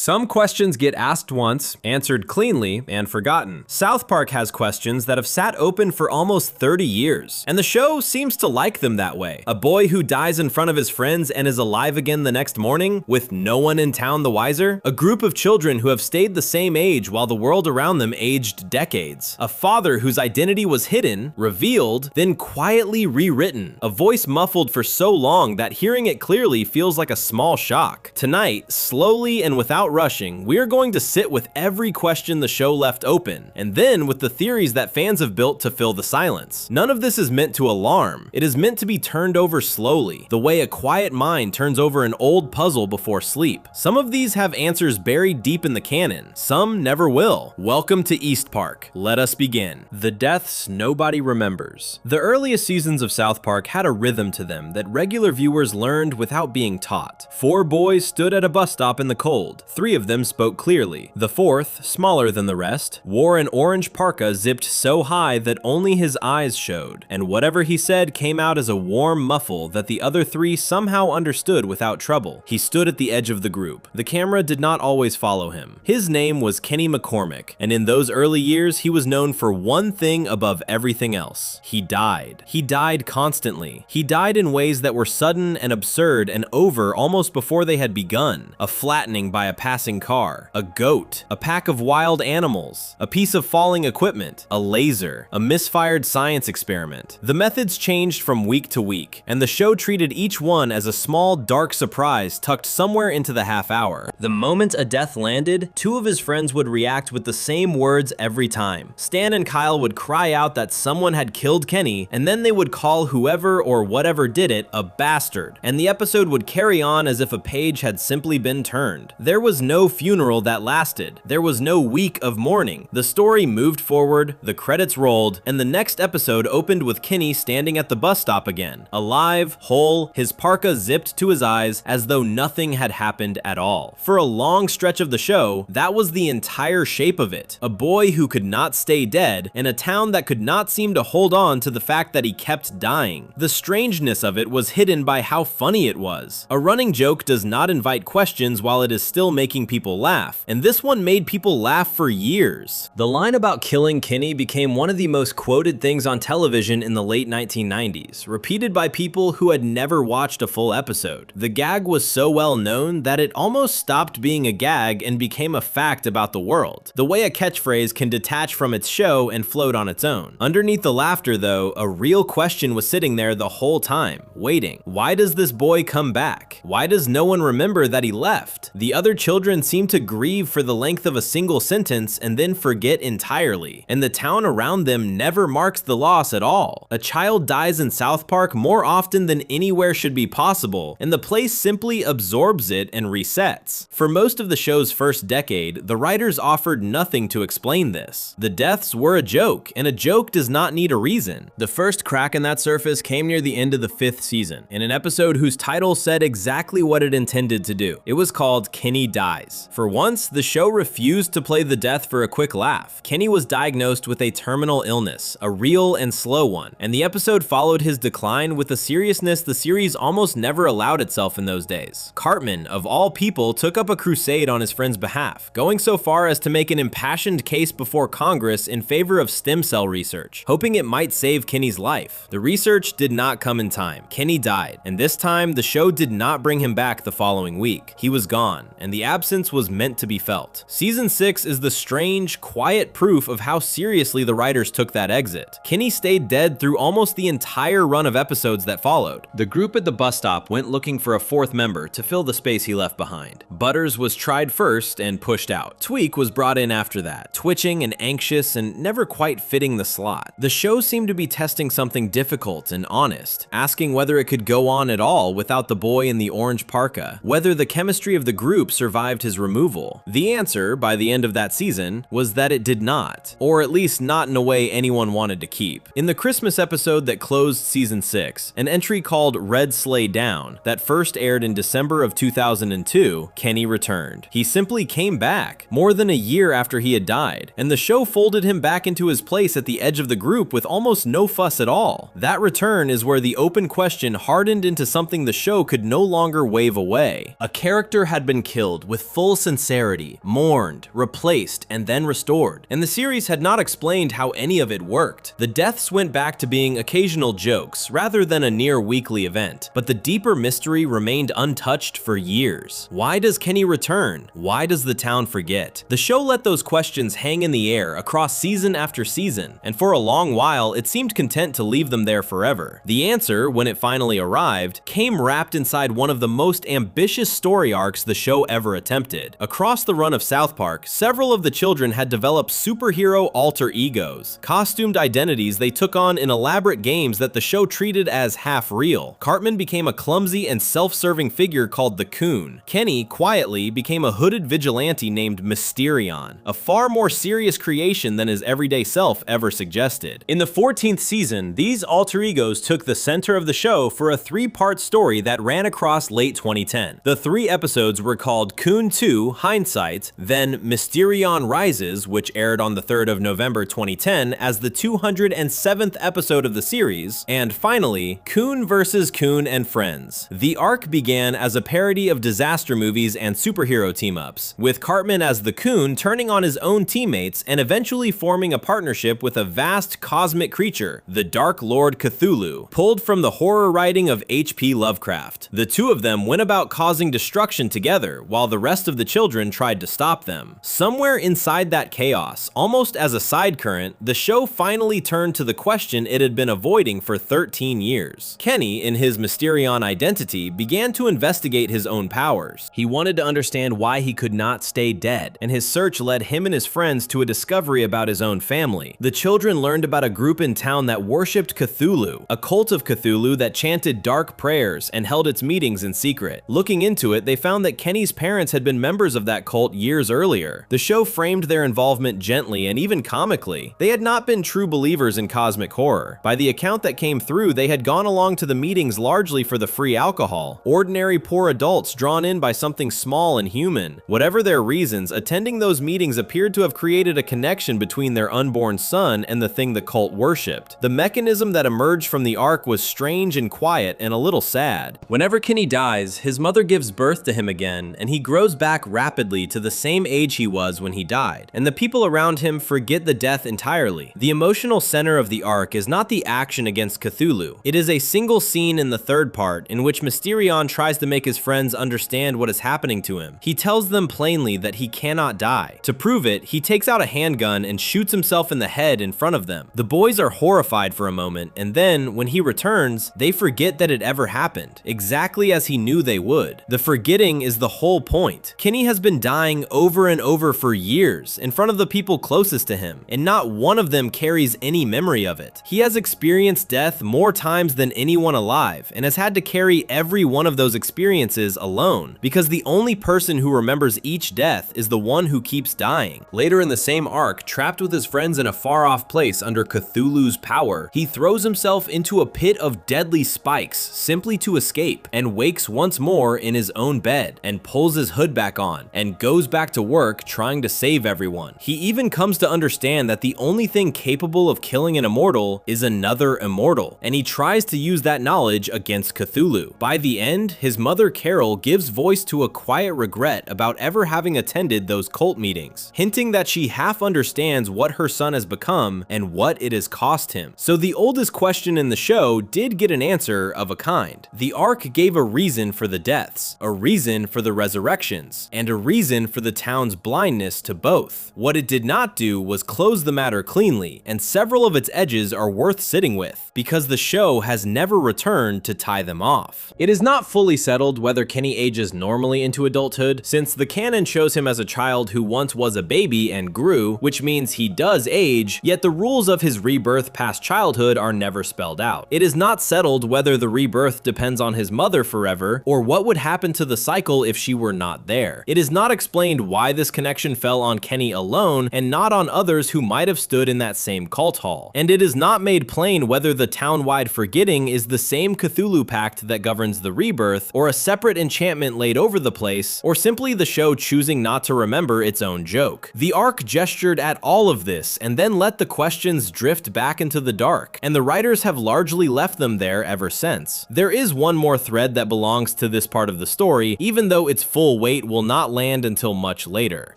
Some questions get asked once, answered cleanly, and forgotten. South Park has questions that have sat open for almost 30 years, and the show seems to like them that way. A boy who dies in front of his friends and is alive again the next morning, with no one in town the wiser? A group of children who have stayed the same age while the world around them aged decades. A father whose identity was hidden, revealed, then quietly rewritten. A voice muffled for so long that hearing it clearly feels like a small shock. Tonight, slowly and without rushing, we are going to sit with every question the show left open, and then with the theories that fans have built to fill the silence. None of this is meant to alarm. It is meant to be turned over slowly, the way a quiet mind turns over an old puzzle before sleep. Some of these have answers buried deep in the canon. Some never will. Welcome to East Park. Let us begin. The deaths nobody remembers. The earliest seasons of South Park had a rhythm to them that regular viewers learned without being taught. 4 boys stood at a bus stop in the cold. 3 of them spoke clearly. The 4th, smaller than the rest, wore an orange parka zipped so high that only his eyes showed, and whatever he said came out as a warm muffle that the other 3 somehow understood without trouble. He stood at the edge of the group. The camera did not always follow him. His name was Kenny McCormick, and in those early years he was known for one thing above everything else. He died. He died constantly. He died in ways that were sudden and absurd and over almost before they had begun. A flattening by a passing car, a goat, a pack of wild animals, a piece of falling equipment, a laser, a misfired science experiment. The methods changed from week to week, and the show treated each one as a small, dark surprise tucked somewhere into the half hour. The moment a death landed, 2 of his friends would react with the same words every time. Stan and Kyle would cry out that someone had killed Kenny, and then they would call whoever or whatever did it a bastard, and the episode would carry on as if a page had simply been turned. There was no funeral that lasted. There was no week of mourning. The story moved forward, the credits rolled, and the next episode opened with Kenny standing at the bus stop again, alive, whole, his parka zipped to his eyes as though nothing had happened at all. For a long stretch of the show, that was the entire shape of it. A boy who could not stay dead, in a town that could not seem to hold on to the fact that he kept dying. The strangeness of it was hidden by how funny it was. A running joke does not invite questions while it is still making people laugh, and this one made people laugh for years. The line about killing Kenny became one of the most quoted things on television in the late 1990s, repeated by people who had never watched a full episode. The gag was so well known that it almost stopped being a gag and became a fact about the world. The way a catchphrase can detach from its show and float on its own. Underneath the laughter, though, a real question was sitting there the whole time, waiting. Why does this boy come back? Why does no one remember that he left? The other children seem to grieve for the length of a single sentence and then forget entirely, and the town around them never marks the loss at all. A child dies in South Park more often than anywhere should be possible, and the place simply absorbs it and resets. For most of the show's first decade, the writers offered nothing to explain this. The deaths were a joke, and a joke does not need a reason. The first crack in that surface came near the end of the 5th season, in an episode whose title said exactly what it intended to do. It was called Kenny Dies. For once, the show refused to play the death for a quick laugh. Kenny was diagnosed with a terminal illness, a real and slow one, and the episode followed his decline with a seriousness the series almost never allowed itself in those days. Cartman, of all people, took up a crusade on his friend's behalf, going so far as to make an impassioned case before Congress in favor of stem cell research, hoping it might save Kenny's life. The research did not come in time. Kenny died, and this time the show did not bring him back the following week. He was gone, and the absence was meant to be felt. Season 6 is the strange, quiet proof of how seriously the writers took that exit. Kenny stayed dead through almost the entire run of episodes that followed. The group at the bus stop went looking for a 4th member to fill the space he left behind. Butters was tried first and pushed out. Tweak was brought in after that, twitching and anxious and never quite fitting the slot. The show seemed to be testing something difficult and honest, asking whether it could go on at all without the boy in the orange parka, whether the chemistry of the group survived his removal. The answer, by the end of that season, was that it did not, or at least not in a way anyone wanted to keep. In the Christmas episode that closed season 6, an entry called Red Sleigh Down that first aired in December of 2002, Kenny returned. He simply came back, more than a year after he had died, and the show folded him back into his place at the edge of the group with almost no fuss at all. That return is where the open question hardened into something the show could no longer wave away. A character had been killed with with full sincerity, mourned, replaced, and then restored, and the series had not explained how any of it worked. The deaths went back to being occasional jokes rather than a near-weekly event, but the deeper mystery remained untouched for years. Why does Kenny return? Why does the town forget? The show let those questions hang in the air across season after season, and for a long while it seemed content to leave them there forever. The answer, when it finally arrived, came wrapped inside one of the most ambitious story arcs the show ever attempted. Across the run of South Park, several of the children had developed superhero alter egos, costumed identities they took on in elaborate games that the show treated as half-real. Cartman became a clumsy and self-serving figure called the Coon. Kenny, quietly, became a hooded vigilante named Mysterion, a far more serious creation than his everyday self ever suggested. In the 14th season, these alter egos took the center of the show for a 3-part story that ran across late 2010. The 3 episodes were called Coon 2, Hindsight, then Mysterion Rises, which aired on the 3rd of November 2010 as the 207th episode of the series, and finally, Coon vs. Coon and Friends. The arc began as a parody of disaster movies and superhero team-ups, with Cartman as the Coon turning on his own teammates and eventually forming a partnership with a vast cosmic creature, the Dark Lord Cthulhu, pulled from the horror writing of H.P. Lovecraft. The two of them went about causing destruction together, while the rest of the children tried to stop them. Somewhere inside that chaos, almost as a side current, the show finally turned to the question it had been avoiding for 13 years. Kenny, in his Mysterion identity, began to investigate his own powers. He wanted to understand why he could not stay dead, and his search led him and his friends to a discovery about his own family. The children learned about a group in town that worshipped Cthulhu, a cult of Cthulhu that chanted dark prayers and held its meetings in secret. Looking into it, they found that Kenny's parents had been members of that cult years earlier. The show framed their involvement gently and even comically. They had not been true believers in cosmic horror. By the account that came through, they had gone along to the meetings largely for the free alcohol, ordinary poor adults drawn in by something small and human. Whatever their reasons, attending those meetings appeared to have created a connection between their unborn son and the thing the cult worshipped. The mechanism that emerged from the arc was strange and quiet and a little sad. Whenever Kenny dies, his mother gives birth to him again, and he grows back rapidly to the same age he was when he died, and the people around him forget the death entirely. The emotional center of the arc is not the action against Cthulhu. It is a single scene in the 3rd part in which Mysterion tries to make his friends understand what is happening to him. He tells them plainly that he cannot die. To prove it, he takes out a handgun and shoots himself in the head in front of them. The boys are horrified for a moment, and then, when he returns, they forget that it ever happened, exactly as he knew they would. The forgetting is the whole point. Kenny has been dying over and over for years in front of the people closest to him, and not one of them carries any memory of it. He has experienced death more times than anyone alive, and has had to carry every one of those experiences alone, because the only person who remembers each death is the one who keeps dying. Later in the same arc, trapped with his friends in a far-off place under Cthulhu's power, he throws himself into a pit of deadly spikes simply to escape, and wakes once more in his own bed, and pulls his hood back on, and goes back to work trying to save everyone. He even comes to understand that the only thing capable of killing an immortal is another immortal, and he tries to use that knowledge against Cthulhu. By the end, his mother Carol gives voice to a quiet regret about ever having attended those cult meetings, hinting that she half understands what her son has become and what it has cost him. So the oldest question in the show did get an answer of a kind. The arc gave a reason for the deaths, a reason for the resurrections, and a reason for the town's blindness to both. What it did not do was close the matter cleanly, and several of its edges are worth sitting with, because the show has never returned to tie them off. It is not fully settled whether Kenny ages normally into adulthood, since the canon shows him as a child who once was a baby and grew, which means he does age, yet the rules of his rebirth past childhood are never spelled out. It is not settled whether the rebirth depends on his mother forever, or what would happen to the cycle if she were not there. It is not explained why this connection fell on Kenny alone and not on others who might have stood in that same cult hall. And it is not made plain whether the town-wide forgetting is the same Cthulhu pact that governs the rebirth, or a separate enchantment laid over the place, or simply the show choosing not to remember its own joke. The arc gestured at all of this and then let the questions drift back into the dark, and the writers have largely left them there ever since. There is one more thread that belongs to this part of the story, even though its full emotional weight will not land until much later.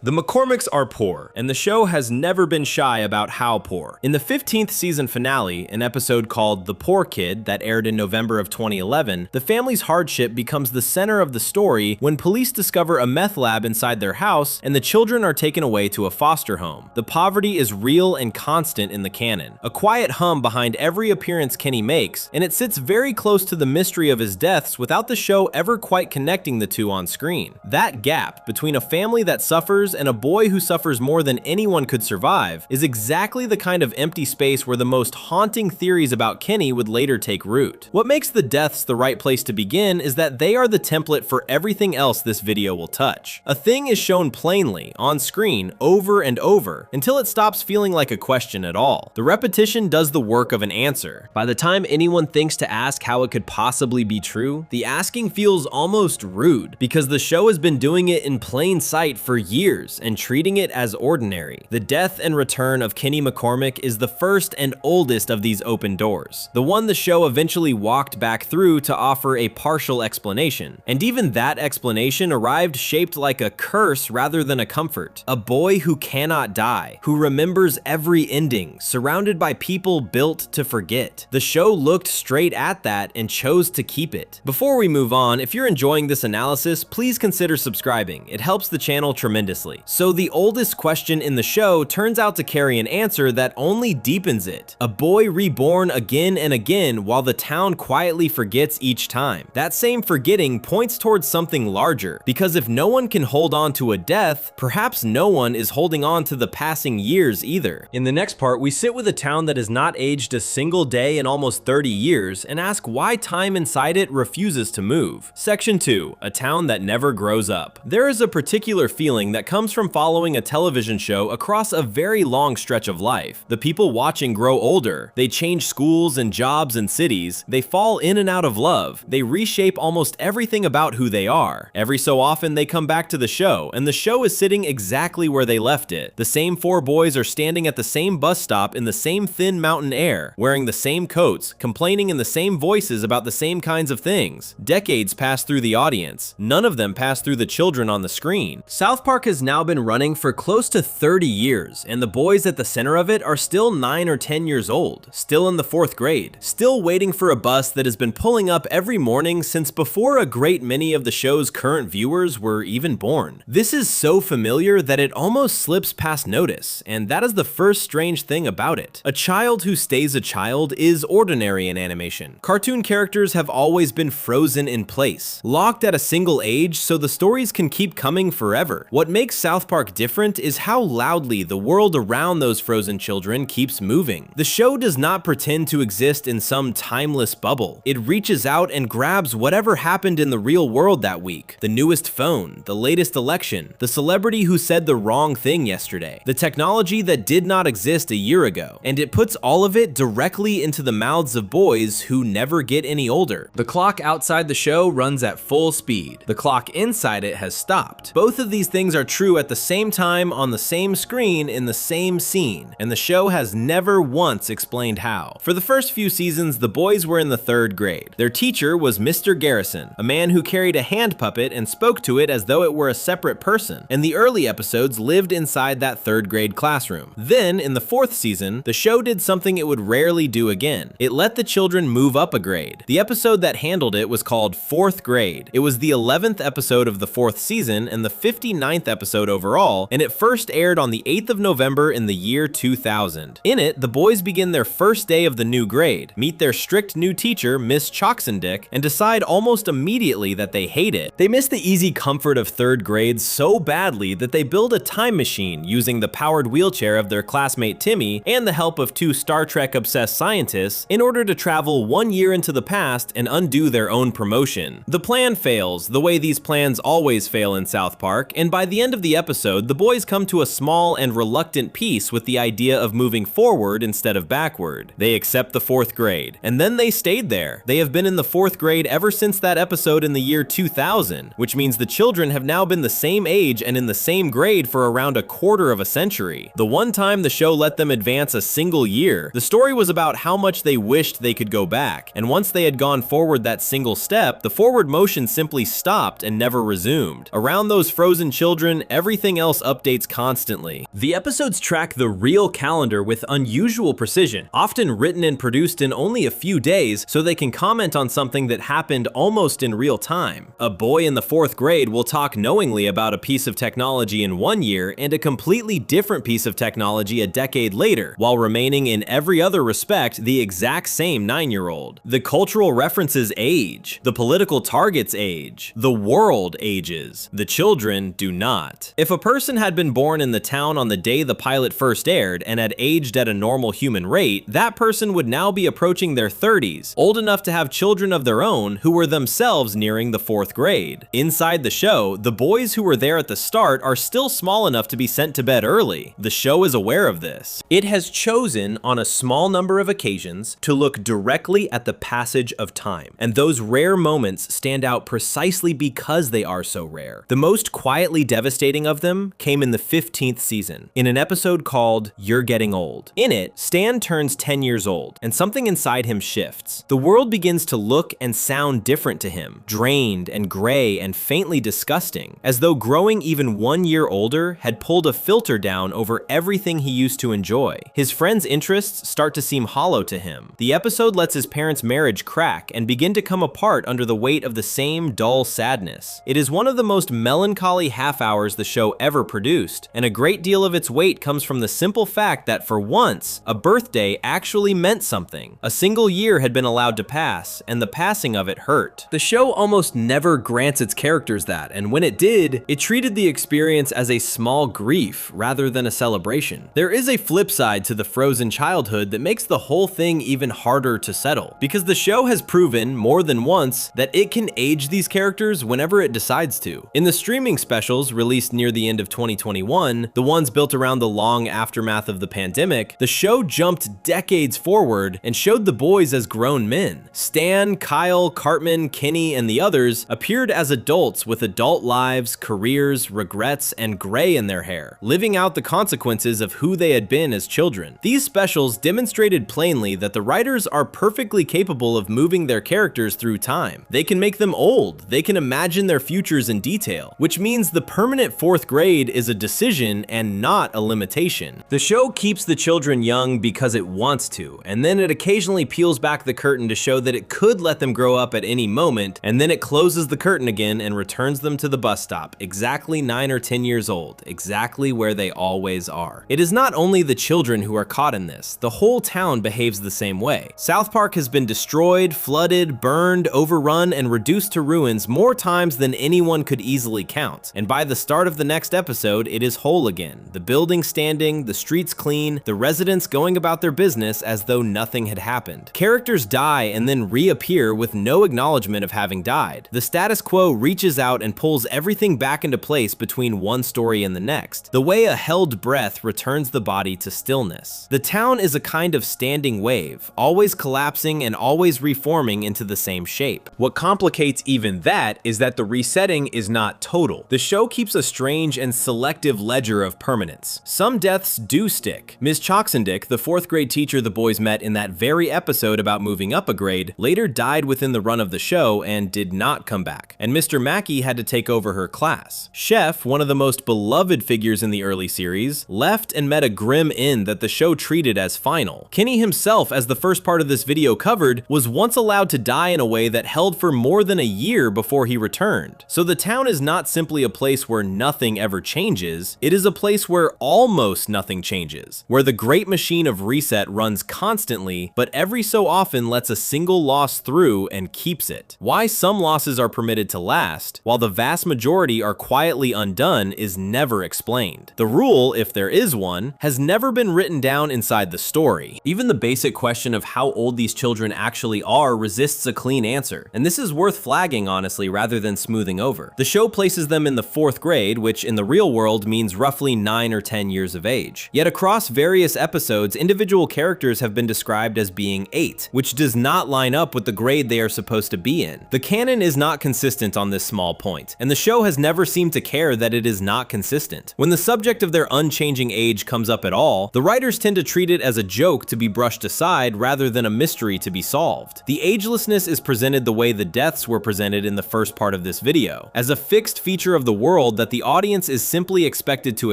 The McCormicks are poor, and the show has never been shy about how poor. In the 15th season finale, an episode called The Poor Kid that aired in November of 2011, the family's hardship becomes the center of the story when police discover a meth lab inside their house and the children are taken away to a foster home. The poverty is real and constant in the canon, a quiet hum behind every appearance Kenny makes, and it sits very close to the mystery of his deaths without the show ever quite connecting the two on screen. That gap between a family that suffers and a boy who suffers more than anyone could survive is exactly the kind of empty space where the most haunting theories about Kenny would later take root. What makes the deaths the right place to begin is that they are the template for everything else this video will touch. A thing is shown plainly, on screen, over and over, until it stops feeling like a question at all. The repetition does the work of an answer. By the time anyone thinks to ask how it could possibly be true, the asking feels almost rude, because the show has been doing it in plain sight for years and treating it as ordinary. The death and return of Kenny McCormick is the first and oldest of these open doors, the one the show eventually walked back through to offer a partial explanation. And even that explanation arrived shaped like a curse rather than a comfort. A boy who cannot die, who remembers every ending, surrounded by people built to forget. The show looked straight at that and chose to keep it. Before we move on, if you're enjoying this analysis, please consider subscribing. It helps the channel tremendously. So the oldest question in the show turns out to carry an answer that only deepens it. A boy reborn again and again while the town quietly forgets each time. That same forgetting points towards something larger, because if no one can hold on to a death, perhaps no one is holding on to the passing years either. In the next part, we sit with a town that has not aged a single day in almost 30 years and ask why time inside it refuses to move. Section 2, a town that never grows up. There is a particular feeling that comes from following a television show across a very long stretch of life. The people watching grow older, they change schools and jobs and cities, they fall in and out of love, they reshape almost everything about who they are. Every so often they come back to the show, and the show is sitting exactly where they left it. The same four boys are standing at the same bus stop in the same thin mountain air, wearing the same coats, complaining in the same voices about the same kinds of things. Decades pass through the audience. None of them pass through the children on the screen. South Park has now been running for close to 30 years, and the boys at the center of it are still 9 or 10 years old, still in the 4th grade, still waiting for a bus that has been pulling up every morning since before a great many of the show's current viewers were even born. This is so familiar that it almost slips past notice, and that is the first strange thing about it. A child who stays a child is ordinary in animation. Cartoon characters have always been frozen in place, locked at a single age so the stories can keep coming forever. What makes South Park different is how loudly the world around those frozen children keeps moving. The show does not pretend to exist in some timeless bubble. It reaches out and grabs whatever happened in the real world that week. The newest phone, the latest election, the celebrity who said the wrong thing yesterday, the technology that did not exist a year ago, and it puts all of it directly into the mouths of boys who never get any older. The clock outside the show runs at full speed. The clock inside it has stopped. Both of these things are true at the same time on the same screen in the same scene, and the show has never once explained how. For the first few seasons, the boys were in the 3rd grade. Their teacher was Mr. Garrison, a man who carried a hand puppet and spoke to it as though it were a separate person, and the early episodes lived inside that 3rd grade classroom. Then, in the 4th season, the show did something it would rarely do again. It let the children move up a grade. The episode that handled it was called 4th Grade. It was the 11th episode of the 4th season and the 59th episode overall, and it first aired on the 8th of November in the year 2000. In it, the boys begin their first day of the new grade, meet their strict new teacher, Miss Choxendick, and decide almost immediately that they hate it. They miss the easy comfort of 3rd grade so badly that they build a time machine using the powered wheelchair of their classmate Timmy and the help of 2 Star Trek-obsessed scientists in order to travel 1 year into the past and undo their own promotion. The plan fails, the way these plans always fail in South Park, and by the end of the episode, the boys come to a small and reluctant peace with the idea of moving forward instead of backward. They accept the 4th grade, and then they stayed there. They have been in the 4th grade ever since that episode in the year 2000, which means the children have now been the same age and in the same grade for around a quarter of a century. The one time the show let them advance a single year, the story was about how much they wished they could go back, and once they had gone forward that single step, the forward motion simply stopped and never resumed. Around those frozen children, everything else updates constantly. The episodes track the real calendar with unusual precision, often written and produced in only a few days so they can comment on something that happened almost in real time. A boy in the 4th grade will talk knowingly about a piece of technology in 1 year and a completely different piece of technology a decade later, while remaining in every other respect the exact same 9-year-old. The cultural references age, the political targets age, the world ages, the children do not. If a person had been born in the town on the day the pilot first aired and had aged at a normal human rate, that person would now be approaching their 30s, old enough to have children of their own who were themselves nearing the 4th grade. Inside the show, the boys who were there at the start are still small enough to be sent to bed early. The show is aware of this. It has chosen, on a small number of occasions, to look directly at the passage of time, and those rare moments stand out precisely because they are so rare. The most quietly devastating of them came in the 15th season, in an episode called You're Getting Old. In it, Stan turns 10 years old, and something inside him shifts. The world begins to look and sound different to him, drained and gray and faintly disgusting, as though growing even 1 year older had pulled a filter down over everything he used to enjoy. His friends' interests start to seem hollow to him. The episode lets his parents' marriage crack and begin to come apart under the weight of the same dull sadness. It is one of the most melancholy half hours the show ever produced, and a great deal of its weight comes from the simple fact that for once, a birthday actually meant something. A single year had been allowed to pass, and the passing of it hurt. The show almost never grants its characters that, and when it did, it treated the experience as a small grief rather than a celebration. There is a flip side to the frozen childhood that makes the whole thing even harder to settle, because the show has proven more than once that it can age these characters whenever it decides to. In the streaming specials released near the end of 2021, the ones built around the long aftermath of the pandemic, the show jumped decades forward and showed the boys as grown men. Stan, Kyle, Cartman, Kenny, and the others appeared as adults with adult lives, careers, regrets, and gray in their hair, living out the consequences of who they had been as children. These specials demonstrated plainly that the writers are perfectly capable of moving their characters through time. They can make them old, they can imagine their futures in detail, which means the permanent 4th grade is a decision and not a limitation. The show keeps the children young because it wants to, and then it occasionally peels back the curtain to show that it could let them grow up at any moment, and then it closes the curtain again and returns them to the bus stop, exactly 9 or 10 years old, exactly where they always are. It is not only the children who are caught in this, the whole town behaves the same way. South Park has been destroyed, flooded, burned, overrun, and reduced to ruins more times than anyone could easily count, and by the start of the next episode, it is whole again. The buildings standing, the streets clean, the residents going about their business as though nothing had happened. Characters die and then reappear with no acknowledgement of having died. The status quo reaches out and pulls everything back into place between one story and the next, the way a held breath returns the body to stillness. The town is a kind of standing wave, always collapsing and always reforming into the same shape. What complicates even that is that the resetting is not total. The show keeps a strange and selective ledger of permanence. Some deaths do stick. Ms. Choxendick, the 4th grade teacher the boys met in that very episode about moving up a grade, later died within the run of the show and did not come back, and Mr. Mackey had to take over her class. Chef, one of the most beloved figures in the early series, left and met a grim end that the show treated as final. Kenny himself, as the first part of this video covered, was once allowed to die in a way that held for more than a year before he returned. So the town is not simply a place where nothing ever changes, it is a place where almost nothing changes, where the great machine of reset runs constantly, but every so often lets a single loss through and keeps it. Why some losses are permitted to last, while the vast majority are quietly undone, is never explained. The rule, if there is one, has never been written down inside the story. Even the basic question of how old these children actually are resists a clean answer, and this is worth flagging honestly rather than smoothing over. The show places them in the 4th grade, which in the real world means roughly 9 or 10 years of age. Yet across various episodes, individual characters have been described as being 8, which does not line up with the grade they are supposed to be in. The canon is not consistent on this small point, and the show has never seemed to care that it is not consistent. When the subject of their unchanging age comes up at all, the writers tend to treat it as a joke to be brushed aside rather than a mystery to be solved. The agelessness is presented the way the deaths were presented in the first part of this video, video, as a fixed feature of the world that the audience is simply expected to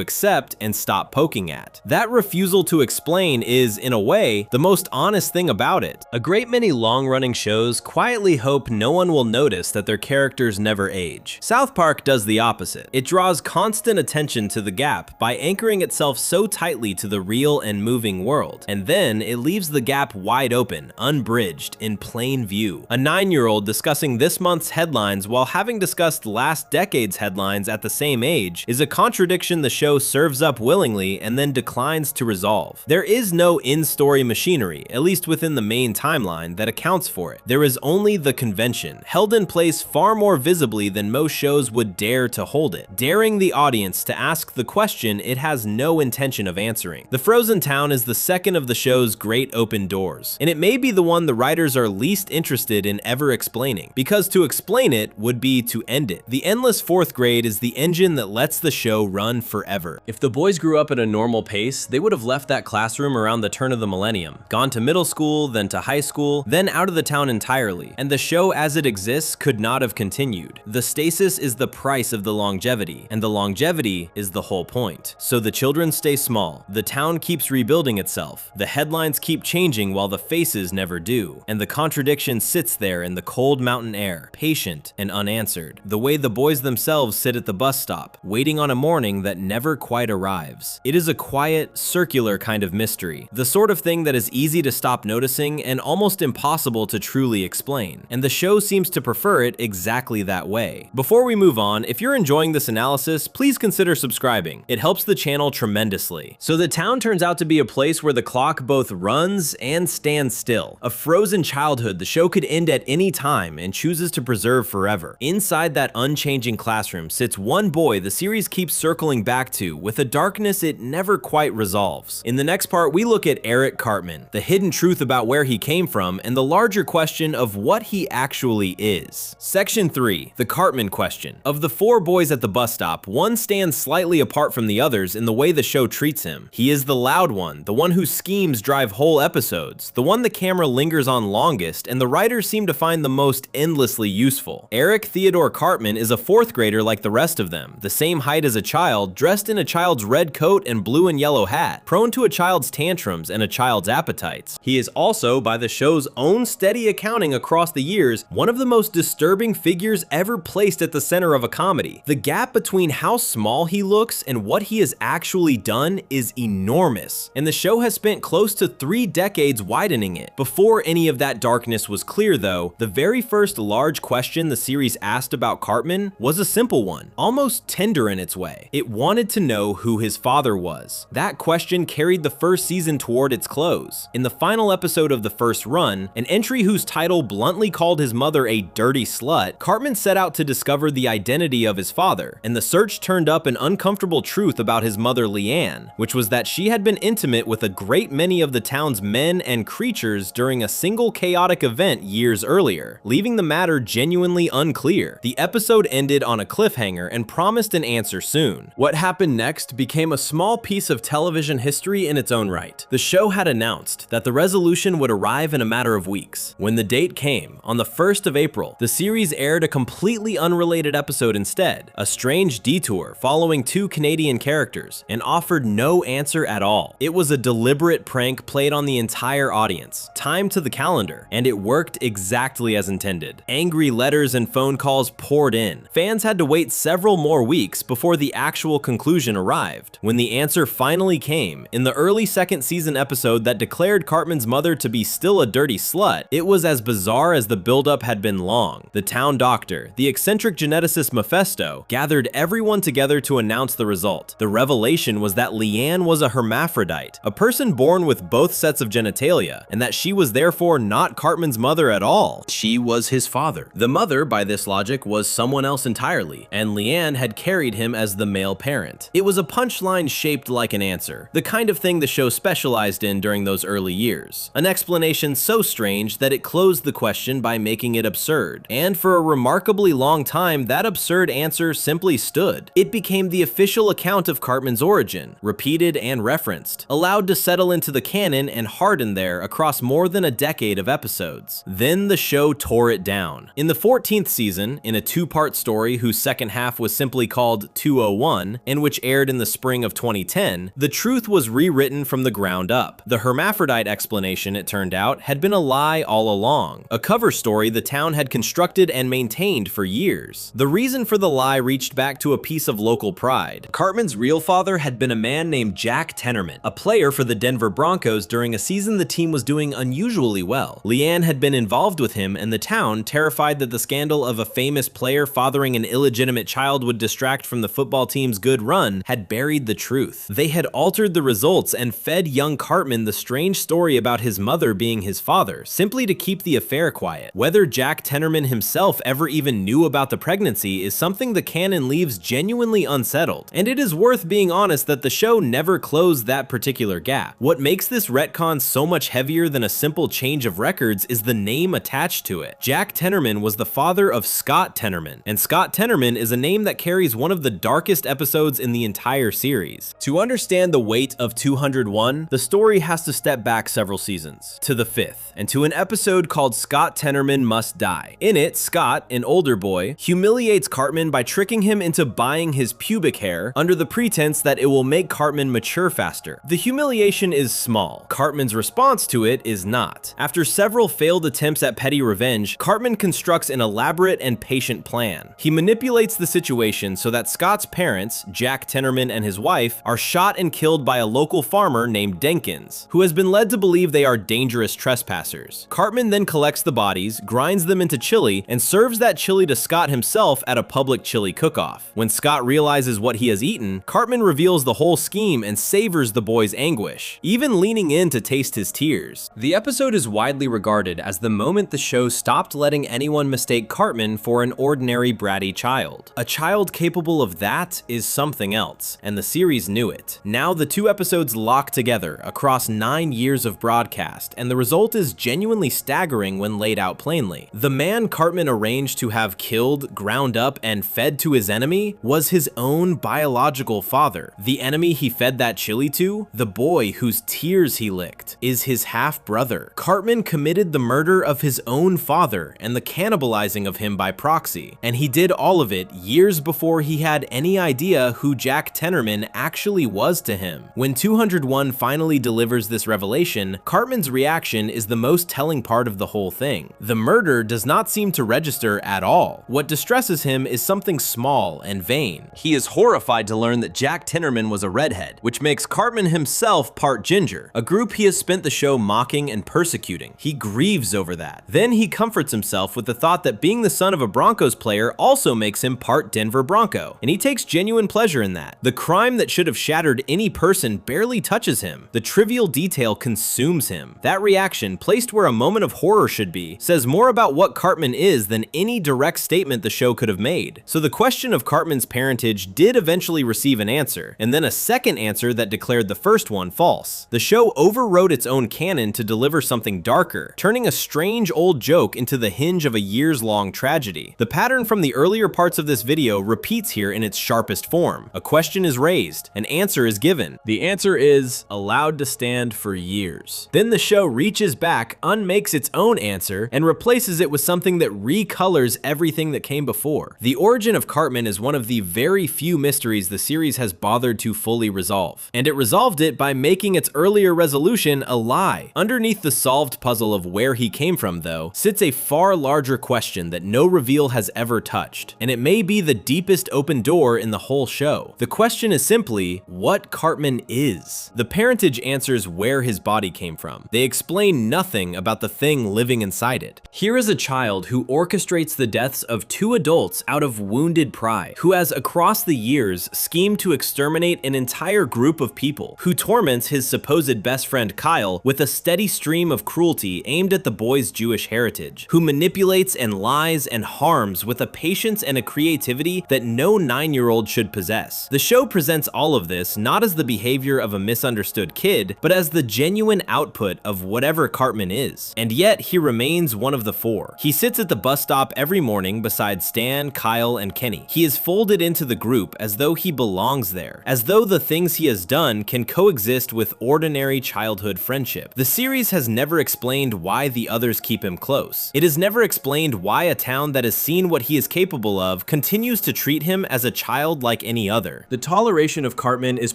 accept and stop poking at. That refusal to explain is, in a way, the most honest thing about it. A great many long-running shows quietly hope no one will notice that their characters never age. South Park does the opposite. It draws constant attention to the gap by anchoring itself so tightly to the real and moving world, and then it leaves the gap wide open, unbridged, in plain view. A 9-year-old discussing this month's headlines while having discussed last decade's headlines at the same age is a contradiction the show serves up willingly and then declines to resolve. There is no in-story machinery, at least within the main timeline, that accounts for it. There is only the convention, held in place far more visibly than most shows would dare to hold it, daring the audience to ask the question it has no intention of answering. The Frozen Town is the second of the show's great open doors, and it may be the one the writers are least interested in ever explaining, because to explain it would be to end it. The endless fourth grade is the engine that lets the show run forever. If the boys grew up at a normal pace, they would have left that classroom around the turn of the millennium, gone to middle school, then to high school, then out of the town entirely, and the show as it exists could not have continued. The stasis is the price of the longevity, and the longevity is the whole point. So the children stay small, the town keeps rebuilding itself, the headlines keep changing while the faces never do, and the contradiction sits there in the cold mountain air, patient and unanswered, the way the boys themselves sit at the bus stop, waiting on a morning that never quite arrives. It is a quiet, circular kind of mystery, the sort of thing that is easy to stop noticing and almost impossible to truly explain, and the show seems to prefer it exactly that way. Before we move on, if you're enjoying this analysis, please consider subscribing. It helps the channel tremendously. So the town turns out to be a place where the clock both runs and stands still. A frozen childhood the show could end at any time and chooses to preserve forever. Inside that unchanging classroom sits one boy the series keeps circling back to with a darkness it never quite resolves. In the next part, we look at Eric Cartman, the hidden truth about where he came from, and the larger question of what he actually is. Section 3, the Cartman question. Of the 4 boys at the bus stop, one stands slightly apart from the others in the way the show treats him. He is the loud one, the one whose schemes drive whole episodes, the one the camera lingers on longest, and the writers seem to find the most endlessly useful. Eric Theodore Cartman is a 4th grader like the rest of them, the same height as a child, dressed in a child's red coat and blue and yellow hat, prone to a child's tantrums and a child's appetites. He is also, by the show's own steady accounting across the years, one of the most disturbing figures ever placed at the center of a comedy. The gap between how small he looks and what he has actually done is enormous, and the show has spent close to 3 decades widening it. Before any of that darkness was clear though, the very first large question the series asked about Cartman was a simple one, almost tender in its way. It wanted to know who his father was. That question carried the first season toward its close. In the final episode of the first run, an entry whose title bluntly called his mother a dirty slut, Cartman set out to discover the identity of his father, and the search turned up an uncomfortable truth about his mother Leanne, which was that she had been intimate with a great many of the town's men and creatures during a single chaotic event years earlier, leaving the matter genuinely unclear. The episode ended on a cliffhanger and promised an answer soon. What happened next became a small piece of television history in its own right. The show had announced that the resolution would arrive in a matter of weeks. When the date came, on the 1st of April, the series aired a completely unrelated episode instead, a strange detour following 2 Canadian characters, and offered no answer at all. It was a deliberate prank played on the entire audience, timed to the calendar, and it worked exactly as intended. Angry letters and phone calls poured in. Fans had to wait several more weeks before the actual conclusion arrived. When the answer finally came, in the early 2nd season episode that declared Cartman's mother to be still a dirty slut, it was as bizarre as the buildup had been long. The town doctor, the eccentric geneticist Mephisto, gathered everyone together to announce the result. The revelation was that Leanne was a hermaphrodite, a person born with both sets of genitalia, and that she was therefore not Cartman's mother at all. She was his father. The mother, by this logic, was someone else entirely, and Leanne had carried him as the male parent. It was a punchline shaped like an answer, the kind of thing the show specialized in during those early years. An explanation so strange that it closed the question by making it absurd. And for a remarkably long time, that absurd answer simply stood. It became the official account of Cartman's origin, repeated and referenced, allowed to settle into the canon and harden there across more than a decade of episodes. Then the show tore it down. In the 14th season, in a two-part story whose second half was simply called 201, and which aired in the spring of 2010, the truth was rewritten from the ground up. The hermaphrodite explanation, it turned out, had been a lie all along, a cover story the town had constructed and maintained for years. The reason for the lie reached back to a piece of local pride. Cartman's real father had been a man named Jack Tenorman, a player for the Denver Broncos during a season the team was doing unusually well. Leanne had been involved with him, and the town, terrified that the scandal of a famous player fathering an illegitimate child would distract from the football team's good run, had buried the truth. They had altered the results and fed young Cartman the strange story about his mother being his father, simply to keep the affair quiet. Whether Jack Tenorman himself ever even knew about the pregnancy is something the canon leaves genuinely unsettled, and it is worth being honest that the show never closed that particular gap. What makes this retcon so much heavier than a simple change of records is the name attached to it. Jack Tenorman was the father of Scott Tenorman, and Scott Tenorman is a name that carries one of the darkest episodes in the entire series. To understand the weight of 201, the story has to step back several seasons, to the 5th, and to an episode called Scott Tenorman Must Die. In it, Scott, an older boy, humiliates Cartman by tricking him into buying his pubic hair under the pretense that it will make Cartman mature faster. The humiliation is small. Cartman's response to it is not. After several failed attempts at petty revenge, Cartman constructs an elaborate and patient plan. He manipulates the situation so that Scott's parents, Jack Tenorman and his wife, are shot and killed by a local farmer named Denkins, who has been led to believe they are dangerous trespassers. Cartman then collects the bodies, grinds them into chili, and serves that chili to Scott himself at a public chili cook-off. When Scott realizes what he has eaten, Cartman reveals the whole scheme and savors the boy's anguish, even leaning in to taste his tears. The episode is widely regarded as the moment the show stopped letting anyone mistake Cartman for an ordinary bratty child. A child capable of that is something else, and the series knew it. Now the two episodes lock together across 9 years of broadcast, and the result is genuinely staggering when laid out plainly. The man Cartman arranged to have killed, ground up, and fed to his enemy was his own biological father. The enemy he fed that chili to, the boy whose tears he licked, is his half-brother. Cartman committed the murder of his own father and the cannibalizing of him by proxy, and he did all of it years before he had any idea who Jack Tenorman actually was to him. When 201 finally delivers this revelation, Cartman's reaction is the most telling part of the whole thing. The murder does not seem to register at all. What distresses him is something small and vain. He is horrified to learn that Jack Tenorman was a redhead, which makes Cartman himself part ginger, a group he has spent the show mocking and persecuting. He grieves over that. Then he comforts himself with the thought that being the son of a Broncos player also makes him part Denver Bronco, and he takes genuine pleasure in that. The crime that should have shattered any person barely touches him. The trivial detail consumes him. That reaction, placed where a moment of horror should be, says more about what Cartman is than any direct statement the show could have made. So the question of Cartman's parentage did eventually receive an answer, and then a second answer that declared the first one false. The show overwrote its own canon to deliver something darker, turning a strange old joke into the hinge of a years-long tragedy. The pattern from the earlier parts of this video repeats here in its sharpest form. A question is raised, an answer is given. The answer is allowed to stand for years. Then the show reaches back, unmakes its own answer, and replaces it with something that recolors everything that came before. The origin of Cartman is one of the very few mysteries the series has bothered to fully resolve, and it resolved it by making its earlier resolution a lie. Underneath the solved puzzle of where he came from, though, sits a far larger question that no reveal has ever touched, and it may be the deepest open door in the whole show. The question is simply, what Cartman is. The parentage answers where his body came from. They explain nothing about the thing living inside it. Here is a child who orchestrates the deaths of 2 adults out of wounded pride, who has across the years schemed to exterminate an entire group of people, who torments his supposed best friend Kyle with a steady stream of cruelty aimed at the boy's Jewish heritage, who manipulates and lies and harms with a patience and a creativity that no 9-year-old should possess. The show presents all of this not as the behavior of a misunderstood kid, but as the genuine output of whatever Cartman is. And yet, he remains one of the 4. He sits at the bus stop every morning beside Stan, Kyle, and Kenny. He is folded into the group as though he belongs there, as though the things he has done can coexist with ordinary childhood friendship. The series has never explained why the others keep him close. It has never explained why a town that is seen what he is capable of, continues to treat him as a child like any other. The toleration of Cartman is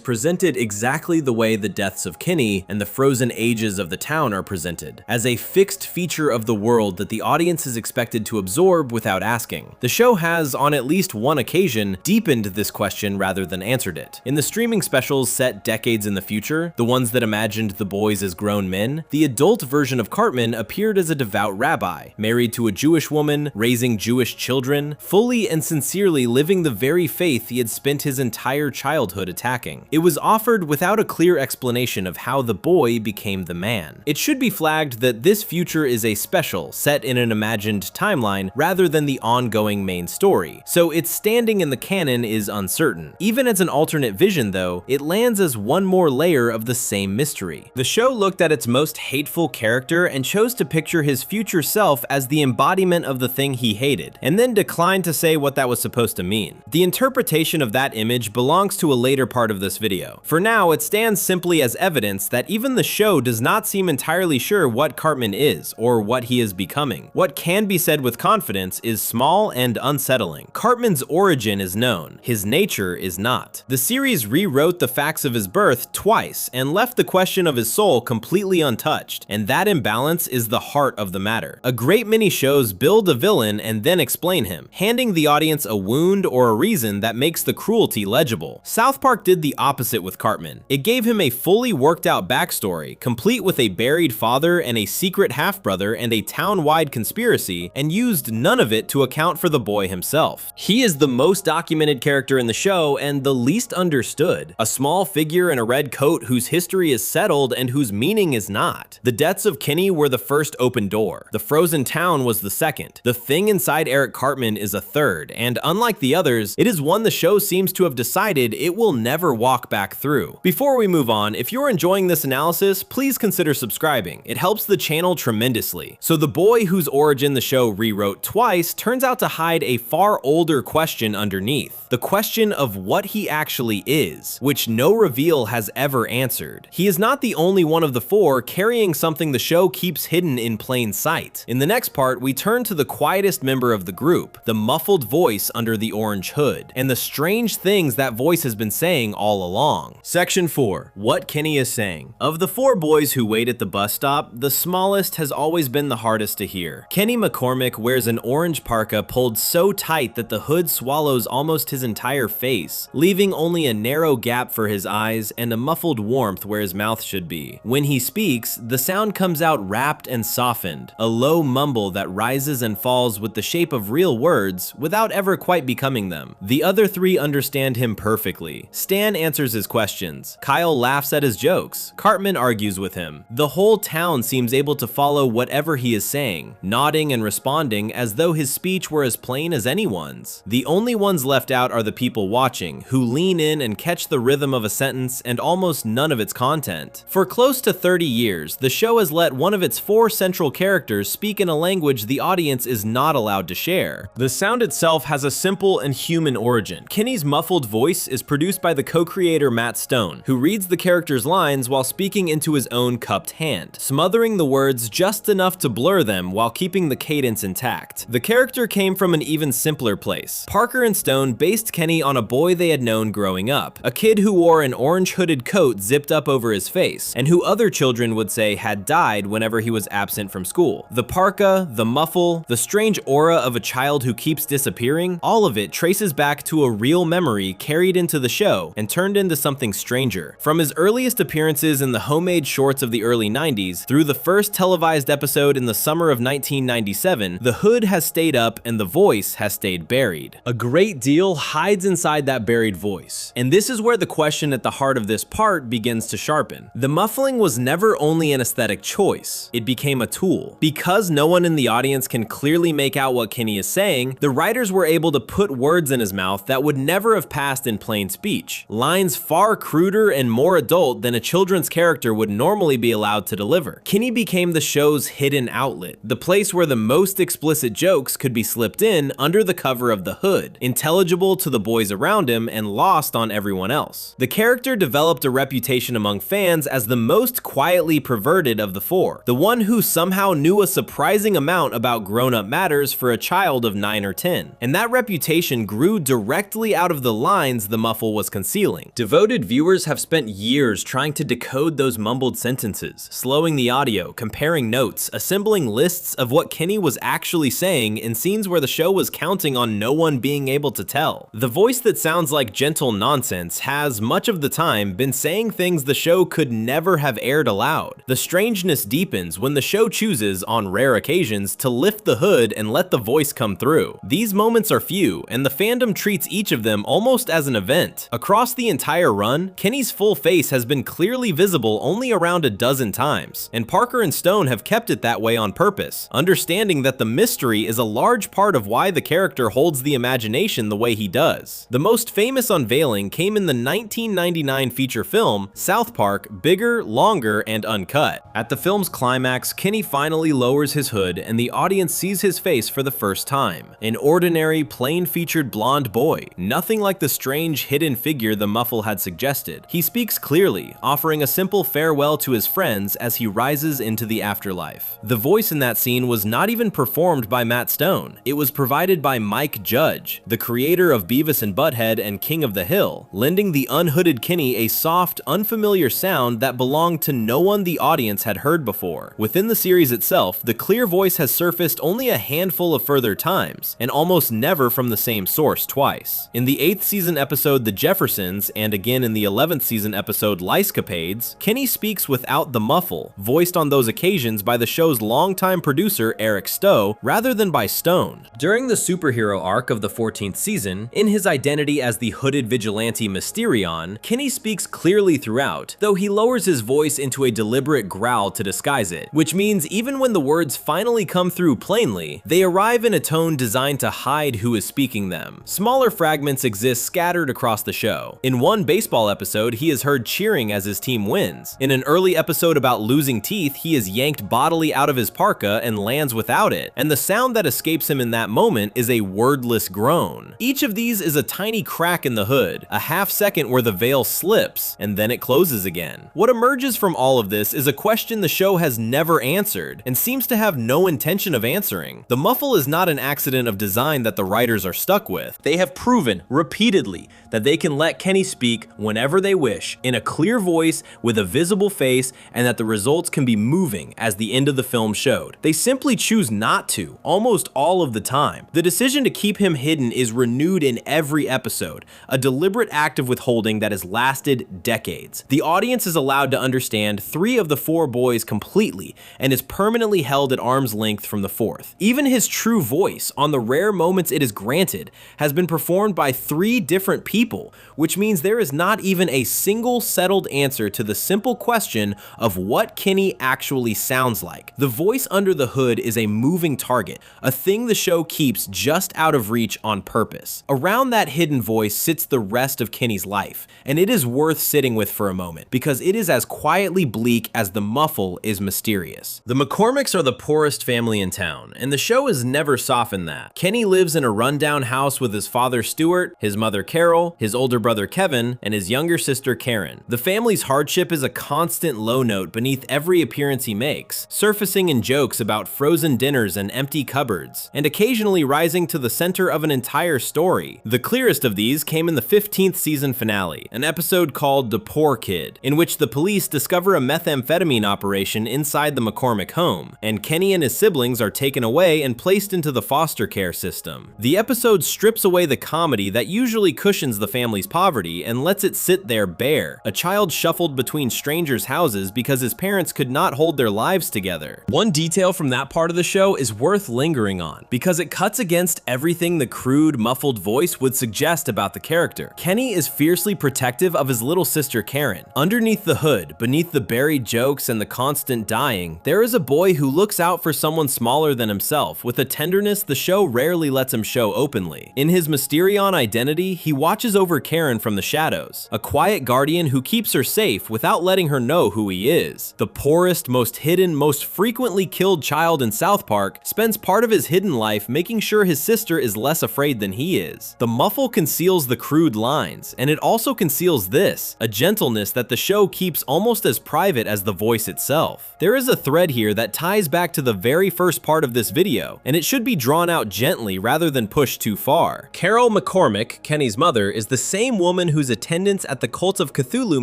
presented exactly the way the deaths of Kenny and the frozen ages of the town are presented, as a fixed feature of the world that the audience is expected to absorb without asking. The show has, on at least one occasion, deepened this question rather than answered it. In the streaming specials set decades in the future, the ones that imagined the boys as grown men, the adult version of Cartman appeared as a devout rabbi, married to a Jewish woman, raising Jewish children, fully and sincerely living the very faith he had spent his entire childhood attacking. It was offered without a clear explanation of how the boy became the man. It should be flagged that this future is a special, set in an imagined timeline rather than the ongoing main story, so its standing in the canon is uncertain. Even as an alternate vision though, it lands as one more layer of the same mystery. The show looked at its most hateful character and chose to picture his future self as the embodiment of the thing he hated, and then declined to say what that was supposed to mean. The interpretation of that image belongs to a later part of this video. For now, it stands simply as evidence that even the show does not seem entirely sure what Cartman is, or what he is becoming. What can be said with confidence is small and unsettling. Cartman's origin is known, his nature is not. The series rewrote the facts of his birth twice and left the question of his soul completely untouched, and that imbalance is the heart of the matter. A great many shows build a villain and then explain him, handing the audience a wound or a reason that makes the cruelty legible. South Park did the opposite with Cartman. It gave him a fully worked out backstory, complete with a buried father and a secret half-brother and a town-wide conspiracy, and used none of it to account for the boy himself. He is the most documented character in the show and the least understood. A small figure in a red coat whose history is settled and whose meaning is not. The deaths of Kenny were the first open door. The frozen town was the second. The thing inside Eric Cartman is a third, and unlike the others, it is one the show seems to have decided it will never walk back through. Before we move on, if you're enjoying this analysis, please consider subscribing. It helps the channel tremendously. So the boy whose origin the show rewrote twice turns out to hide a far older question underneath. The question of what he actually is, which no reveal has ever answered. He is not the only one of the four carrying something the show keeps hidden in plain sight. In the next part, we turn to the quietest member of the group, the muffled voice under the orange hood, and the strange things that voice has been saying all along. Section 4. What Kenny is saying. Of the four boys who wait at the bus stop, the smallest has always been the hardest to hear. Kenny McCormick wears an orange parka pulled so tight that the hood swallows almost his entire face, leaving only a narrow gap for his eyes and a muffled warmth where his mouth should be. When he speaks, the sound comes out wrapped and softened, a low mumble that rises and falls with the shape of real words without ever quite becoming them. The other three understand him perfectly. Stan answers his questions. Kyle laughs at his jokes. Cartman argues with him. The whole town seems able to follow whatever he is saying, nodding and responding as though his speech were as plain as anyone's. The only ones left out are the people watching, who lean in and catch the rhythm of a sentence and almost none of its content. For close to 30 years, the show has let one of its four central characters speak in a language the audience is not allowed to share. The sound itself has a simple and human origin. Kenny's muffled voice is produced by the co-creator Matt Stone, who reads the character's lines while speaking into his own cupped hand, smothering the words just enough to blur them while keeping the cadence intact. The character came from an even simpler place. Parker and Stone based Kenny on a boy they had known growing up, a kid who wore an orange hooded coat zipped up over his face, and who other children would say had died whenever he was absent from school. The parka, the muffle, the strange aura of a child who keeps disappearing, all of it traces back to a real memory carried into the show and turned into something stranger. From his earliest appearances in the homemade shorts of the early 90s through the first televised episode in the summer of 1997, the hood has stayed up and the voice has stayed buried. A great deal hides inside that buried voice, and this is where the question at the heart of this part begins to sharpen. The muffling was never only an aesthetic choice, it became a tool. Because no one in the audience can clearly make out what Kenny is saying, the writers were able to put words in his mouth that would never have passed in plain speech, lines far cruder and more adult than a children's character would normally be allowed to deliver. Kenny became the show's hidden outlet, the place where the most explicit jokes could be slipped in under the cover of the hood, intelligible to the boys around him and lost on everyone else. The character developed a reputation among fans as the most quietly perverted of the four, the one who somehow knew a surprising amount about grown-up matters for a child of 9 or 10, and that reputation grew directly out of the lines the muffle was concealing. Devoted viewers have spent years trying to decode those mumbled sentences, slowing the audio, comparing notes, assembling lists of what Kenny was actually saying in scenes where the show was counting on no one being able to tell. The voice that sounds like gentle nonsense has, much of the time, been saying things the show could never have aired aloud. The strangeness deepens when the show chooses, on rare occasions, to lift the hood and let the voice come through. These moments are few, and the fandom treats each of them almost as an event. Across the entire run, Kenny's full face has been clearly visible only around a dozen times, and Parker and Stone have kept it that way on purpose, understanding that the mystery is a large part of why the character holds the imagination the way he does. The most famous unveiling came in the 1999 feature film, South Park: Bigger, Longer, and Uncut. At the film's climax, Kenny finally lowers his hood and the audience sees his face for the first time. An ordinary, plain-featured blonde boy, nothing like the strange hidden figure the muffle had suggested. He speaks clearly, offering a simple farewell to his friends as he rises into the afterlife. The voice in that scene was not even performed by Matt Stone. It was provided by Mike Judge, the creator of Beavis and Butthead and King of the Hill, lending the unhooded Kenny a soft, unfamiliar sound that belonged to no one the audience had heard before. Within the series itself, the clear voice has surfaced only a handful of further times, and almost never from the same source twice. In the 8th season episode The Jeffersons, and again in the 11th season episode Licecapades, Kenny speaks without the muffle, voiced on those occasions by the show's longtime producer Eric Stowe, rather than by Stone. During the superhero arc of the 14th season, in his identity as the hooded vigilante Mysterion, Kenny speaks clearly throughout, though he lowers his voice into a deliberate growl to disguise it, which means even when the words finally come through plainly, they arrive in a tone designed to hide who is speaking them. Smaller fragments exist scattered across the show. In one baseball episode, he is heard cheering as his team wins. In an early episode about losing teeth, he is yanked bodily out of his parka and lands without it, and the sound that escapes him in that moment is a wordless groan. Each of these is a tiny crack in the hood, a half second where the veil slips, and then it closes again. What emerges from all of this is a question the show has never answered, and seems to have no intention of answering. The muffle is not an accident of design that the writers are stuck with. They have proven repeatedly that they can let Kenny speak whenever they wish, in a clear voice with a visible face, and that the results can be moving, as the end of the film showed. They simply choose not to, almost all of the time. The decision to keep him hidden is renewed in every episode, a deliberate act of withholding that has lasted decades. The audience is allowed to understand 3 of the 4 boys completely, and is permanently held at arm's length from the 4th. Even his true voice, on the rare moments it is granted, has been performed by 3 different people, which means there is not even a single settled answer to the simple question of what Kenny actually sounds like. The voice under the hood is a moving target, a thing the show keeps just out of reach on purpose. Around that hidden voice sits the rest of Kenny's life, and it is worth sitting with for a moment, because it is as quietly bleak as the muffle is mysterious. The McCormicks are the poorest family in town, and the show has never softened that. Kenny lives in a rundown house with his father Stuart, his mother Carol, his older brother Kevin, and his younger sister Karen. The family's hardship is a constant low note beneath every appearance he makes, surfacing in jokes about frozen dinners and empty cupboards, and occasionally rising to the center of an entire story. The clearest of these came in the 15th season finale, an episode called The Poor Kid, in which the police discover a methamphetamine operation inside the McCormick home, and Kenny and his siblings are taken away and placed into the foster care system. The episode strips away the comedy that usually cushions the family's poverty and lets it sit there bare, a child shuffled between strangers' houses because his parents could not hold their lives together. One detail from that part of the show is worth lingering on, because it cuts against everything the crude, muffled voice would suggest about the character. Kenny is fiercely protective of his little sister Karen. Underneath the hood, beneath the buried jokes and the constant dying, there is a boy who looks out for someone smaller than himself with a tenderness the show rarely lets him show openly. In his Mysterion identity, he watches over Karen from the shadows, a quiet guardian who keeps her safe without letting her know who he is. The poorest, most hidden, most frequently killed child in South Park spends part of his hidden life making sure his sister is less afraid than he is. The muffle conceals the crude lines, and it also conceals this, a gentleness that the show keeps almost as private as the voice itself. There is a thread here that ties back to the very first part of this video, and it it should be drawn out gently rather than pushed too far. Carol McCormick, Kenny's mother, is the same woman whose attendance at the Cult of Cthulhu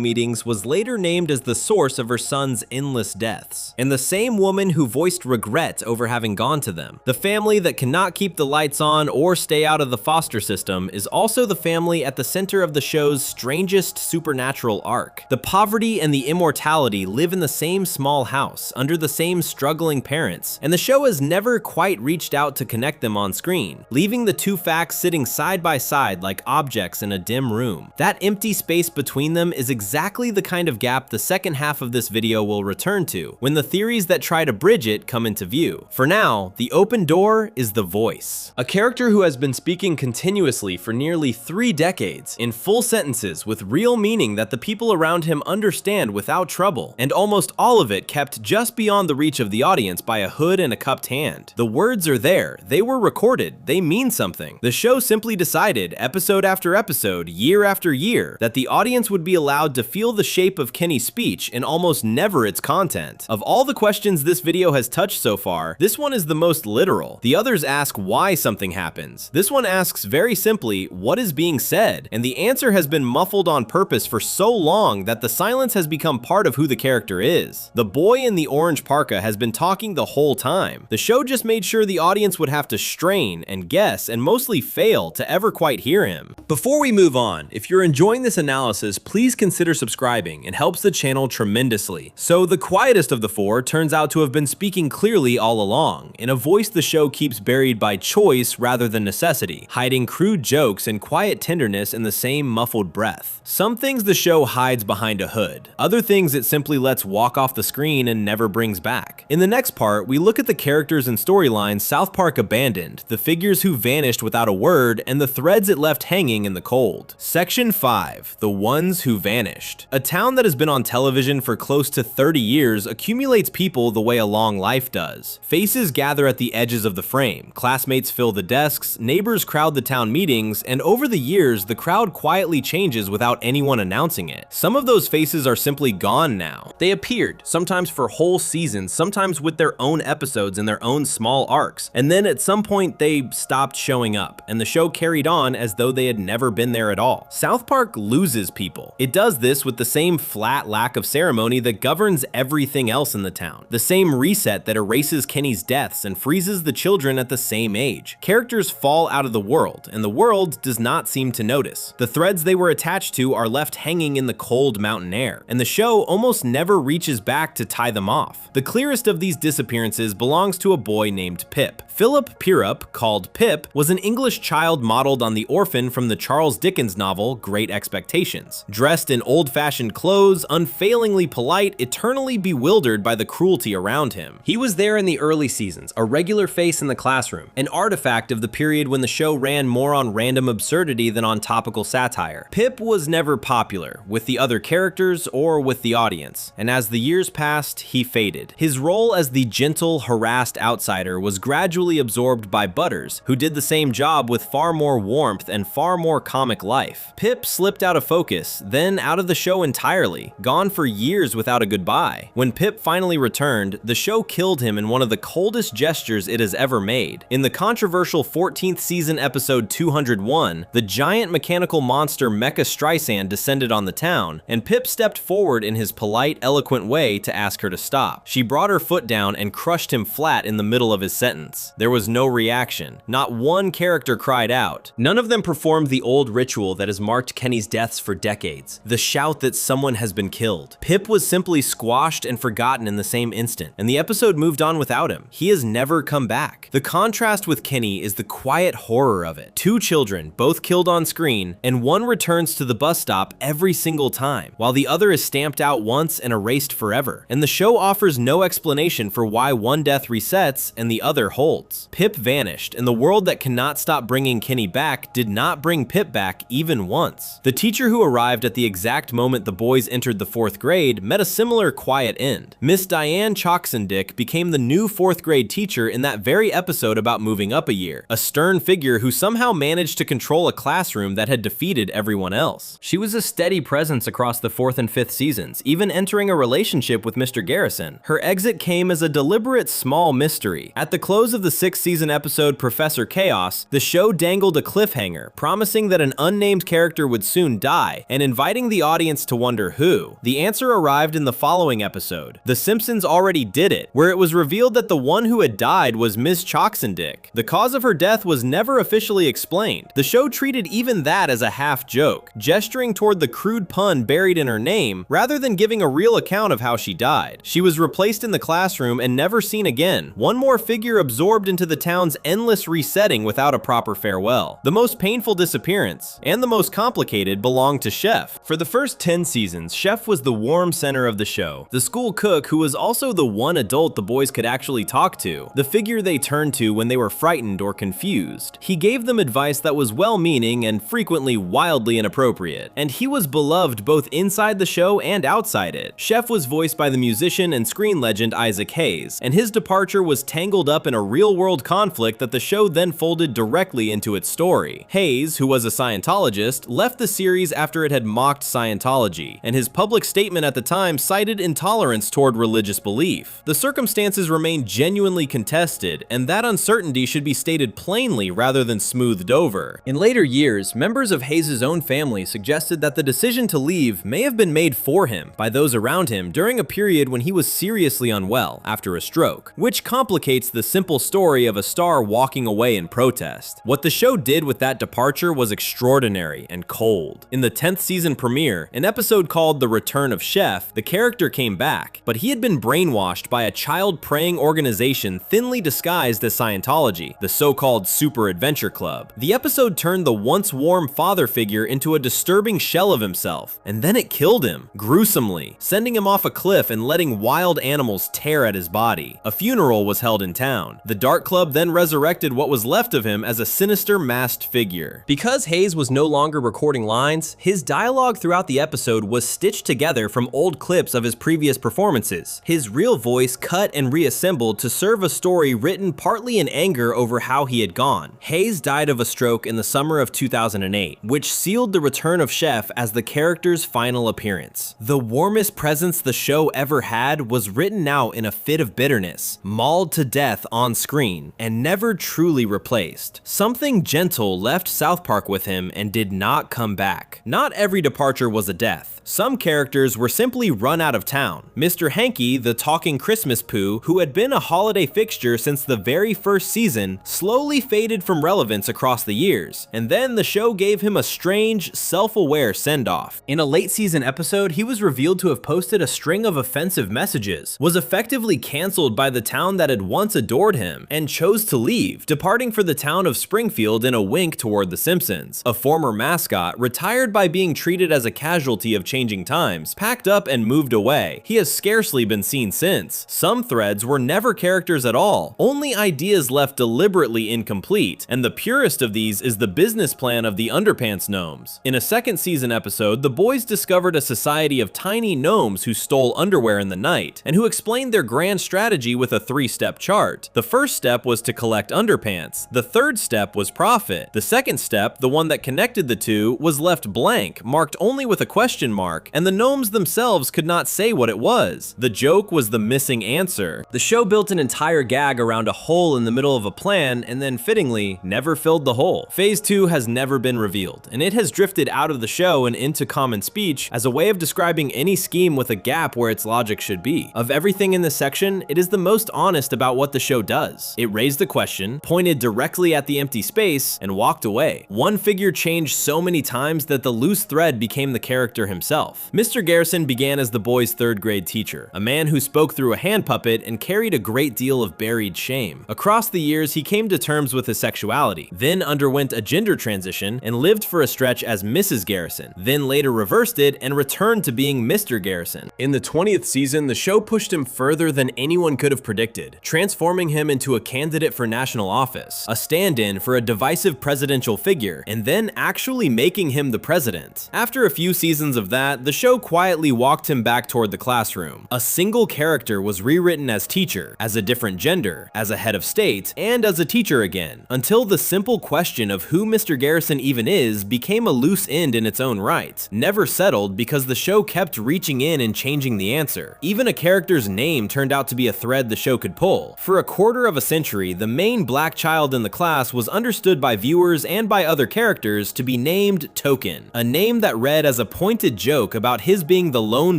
meetings was later named as the source of her son's endless deaths, and the same woman who voiced regret over having gone to them. The family that cannot keep the lights on or stay out of the foster system is also the family at the center of the show's strangest supernatural arc. The poverty and the immortality live in the same small house, under the same struggling parents, and the show has never quite reached out to connect them on screen, leaving the two facts sitting side by side like objects in a dim room. That empty space between them is exactly the kind of gap the second half of this video will return to, when the theories that try to bridge it come into view. For now, the open door is the voice. A character who has been speaking continuously for nearly 3 decades, in full sentences with real meaning that the people around him understand without trouble, and almost all of it kept just beyond the reach of the audience by a hood and a cupped hand. The words are there, they were recorded, they mean something. The show simply decided, episode after episode, year after year, that the audience would be allowed to feel the shape of Kenny's speech and almost never its content. Of all the questions this video has touched so far, this one is the most literal. The others ask why something happens. This one asks very simply, what is being said? And the answer has been muffled on purpose for so long that the silence has become part of who the character is. The boy in the orange parka has been talking the whole time. The show just made sure the audience would have to strain and guess and mostly fail to ever quite hear him. Before we move on, if you're enjoying this analysis, please consider subscribing. It helps the channel tremendously. So the quietest of the four turns out to have been speaking clearly all along, in a voice the show keeps buried by choice rather than necessity, hiding crude jokes and quiet tenderness in the same muffled breath. Some things the show hides behind a hood, other things it simply lets walk off the screen and never brings back. In the next part, we look at the characters and storylines South Park abandoned, the figures who vanished without a word, and the threads it left hanging in the cold. Section 5, The Ones Who Vanished. A town that has been on television for close to 30 years accumulates people the way a long life does. Faces gather at the edges of the frame, classmates fill the desks, neighbors crowd the town meetings, and over the years, the crowd quietly changes without anyone announcing it. Some of those faces are simply gone now. They appeared, sometimes for whole seasons, sometimes with their own episodes and their own small arcs, and then at some point they stopped showing up, and the show carried on as though they had never been there at all. South Park loses people. It does this with the same flat lack of ceremony that governs everything else in the town, the same reset that erases Kenny's deaths and freezes the children at the same age. Characters fall out of the world, and the world does not seem to notice. The threads they were attached to are left hanging in the cold mountain air, and the show almost never reaches back to tie them off. The clearest of these disappearances belongs to a boy named Pip. Philip Pirrup, called Pip, was an English child modeled on the orphan from the Charles Dickens novel Great Expectations. Dressed in old-fashioned clothes, unfailingly polite, eternally bewildered by the cruelty around him. He was there in the early seasons, a regular face in the classroom, an artifact of the period when the show ran more on random absurdity than on topical satire. Pip was never popular, with the other characters or with the audience, and as the years passed, he faded. His role as the gentle, harassed outsider was gradually absorbed by Butters, who did the same job with far more warmth and far more comic life. Pip slipped out of focus, then out of the show entirely, gone for years without a goodbye. When Pip finally returned, the show killed him in one of the coldest gestures it has ever made. In the controversial 14th season episode 201, the giant mechanical monster Mecha Streisand descended on the town, and Pip stepped forward in his polite, eloquent way to ask her to stop. She brought her foot down and crushed him flat in the middle of his sentence. There was no reaction. Not one character cried out. None of them performed the old ritual that has marked Kenny's deaths for decades, the shout that someone has been killed. Pip was simply squashed and forgotten in the same instant, and the episode moved on without him. He has never come back. The contrast with Kenny is the quiet horror of it. 2 children, both killed on screen, and one returns to the bus stop every single time, while the other is stamped out once and erased forever. And the show offers no explanation for why one death resets and the other holds. Pip vanished, and the world that cannot stop bringing Kenny back did not bring Pip back even once. The teacher who arrived at the exact moment the boys entered the 4th grade met a similar quiet end. Miss Diane Choxendick became the new 4th grade teacher in that very episode about moving up a year, a stern figure who somehow managed to control a classroom that had defeated everyone else. She was a steady presence across the 4th and 5th seasons, even entering a relationship with Mr. Garrison. Her exit came as a deliberate small mystery. At the close close of the 6th season episode Professor Chaos, the show dangled a cliffhanger, promising that an unnamed character would soon die, and inviting the audience to wonder who. The answer arrived in the following episode, The Simpsons Already Did It, where it was revealed that the one who had died was Ms. Choxendick. The cause of her death was never officially explained. The show treated even that as a half joke, gesturing toward the crude pun buried in her name, rather than giving a real account of how she died. She was replaced in the classroom and never seen again, one more figure absorbed into the town's endless resetting without a proper farewell. The most painful disappearance, and the most complicated, belonged to Chef. For the first 10 seasons, Chef was the warm center of the show, the school cook who was also the one adult the boys could actually talk to, the figure they turned to when they were frightened or confused. He gave them advice that was well-meaning and frequently wildly inappropriate, and he was beloved both inside the show and outside it. Chef was voiced by the musician and screen legend Isaac Hayes, and his departure was tangled up in a real-world conflict that the show then folded directly into its story. Hayes, who was a Scientologist, left the series after it had mocked Scientology, and his public statement at the time cited intolerance toward religious belief. The circumstances remain genuinely contested, and that uncertainty should be stated plainly rather than smoothed over. In later years, members of Hayes' own family suggested that the decision to leave may have been made for him by those around him during a period when he was seriously unwell after a stroke, which complicates the simple story of a star walking away in protest. What the show did with that departure was extraordinary and cold. In the 10th season premiere, an episode called The Return of Chef, the character came back, but he had been brainwashed by a child-preying organization thinly disguised as Scientology, the so-called Super Adventure Club. The episode turned the once warm father figure into a disturbing shell of himself, and then it killed him, gruesomely, sending him off a cliff and letting wild animals tear at his body. A funeral was held in town. The Dark Club then resurrected what was left of him as a sinister masked figure. Because Hayes was no longer recording lines, his dialogue throughout the episode was stitched together from old clips of his previous performances, his real voice cut and reassembled to serve a story written partly in anger over how he had gone. Hayes died of a stroke in the summer of 2008, which sealed the return of Chef as the character's final appearance. The warmest presence the show ever had was written out in a fit of bitterness, mauled to death on screen, and never truly replaced. Something gentle left South Park with him and did not come back. Not every departure was a death. Some characters were simply run out of town. Mr. Hanky, the talking Christmas poo, who had been a holiday fixture since the very first season, slowly faded from relevance across the years, and then the show gave him a strange, self-aware send-off. In a late season episode, he was revealed to have posted a string of offensive messages, was effectively canceled by the town that had once adored him, and chose to leave, departing for the town of Springfield in a wink toward The Simpsons. A former mascot, retired by being treated as a casualty of changing times, packed up and moved away. He has scarcely been seen since. Some threads were never characters at all, only ideas left deliberately incomplete, and the purest of these is the business plan of the Underpants Gnomes. In a second season episode, the boys discovered a society of tiny gnomes who stole underwear in the night, and who explained their grand strategy with a 3-step chart. The first step was to collect underpants, the third step was profit, the second step, the one that connected the two, was left blank, marked only with a question mark, and the gnomes themselves could not say what it was. The joke was the missing answer. The show built an entire gag around a hole in the middle of a plan, and then fittingly, never filled the hole. Phase 2 has never been revealed, and it has drifted out of the show and into common speech as a way of describing any scheme with a gap where its logic should be. Of everything in this section, it is the most honest about what the show does. It raised a question, pointed directly at the empty space, and walked away. One figure changed so many times that the loose thread became the character himself. Mr. Garrison began as the boys' 3rd grade teacher, a man who spoke through a hand puppet and carried a great deal of buried shame. Across the years, he came to terms with his sexuality, then underwent a gender transition and lived for a stretch as Mrs. Garrison, then later reversed it and returned to being Mr. Garrison. In the 20th season, the show pushed him further than anyone could have predicted, transforming him into a candidate for national office, a stand-in for a divisive presidential figure, and then actually making him the president. After a few seasons of that, the show quietly walked him back toward the classroom. A single character was rewritten as teacher, as a different gender, as a head of state, and as a teacher again, until the simple question of who Mr. Garrison even is became a loose end in its own right, never settled because the show kept reaching in and changing the answer. Even a character's name turned out to be a thread the show could pull. For a quarter quarter of a century, the main black child in the class was understood by viewers and by other characters to be named Token, a name that read as a pointed joke about his being the lone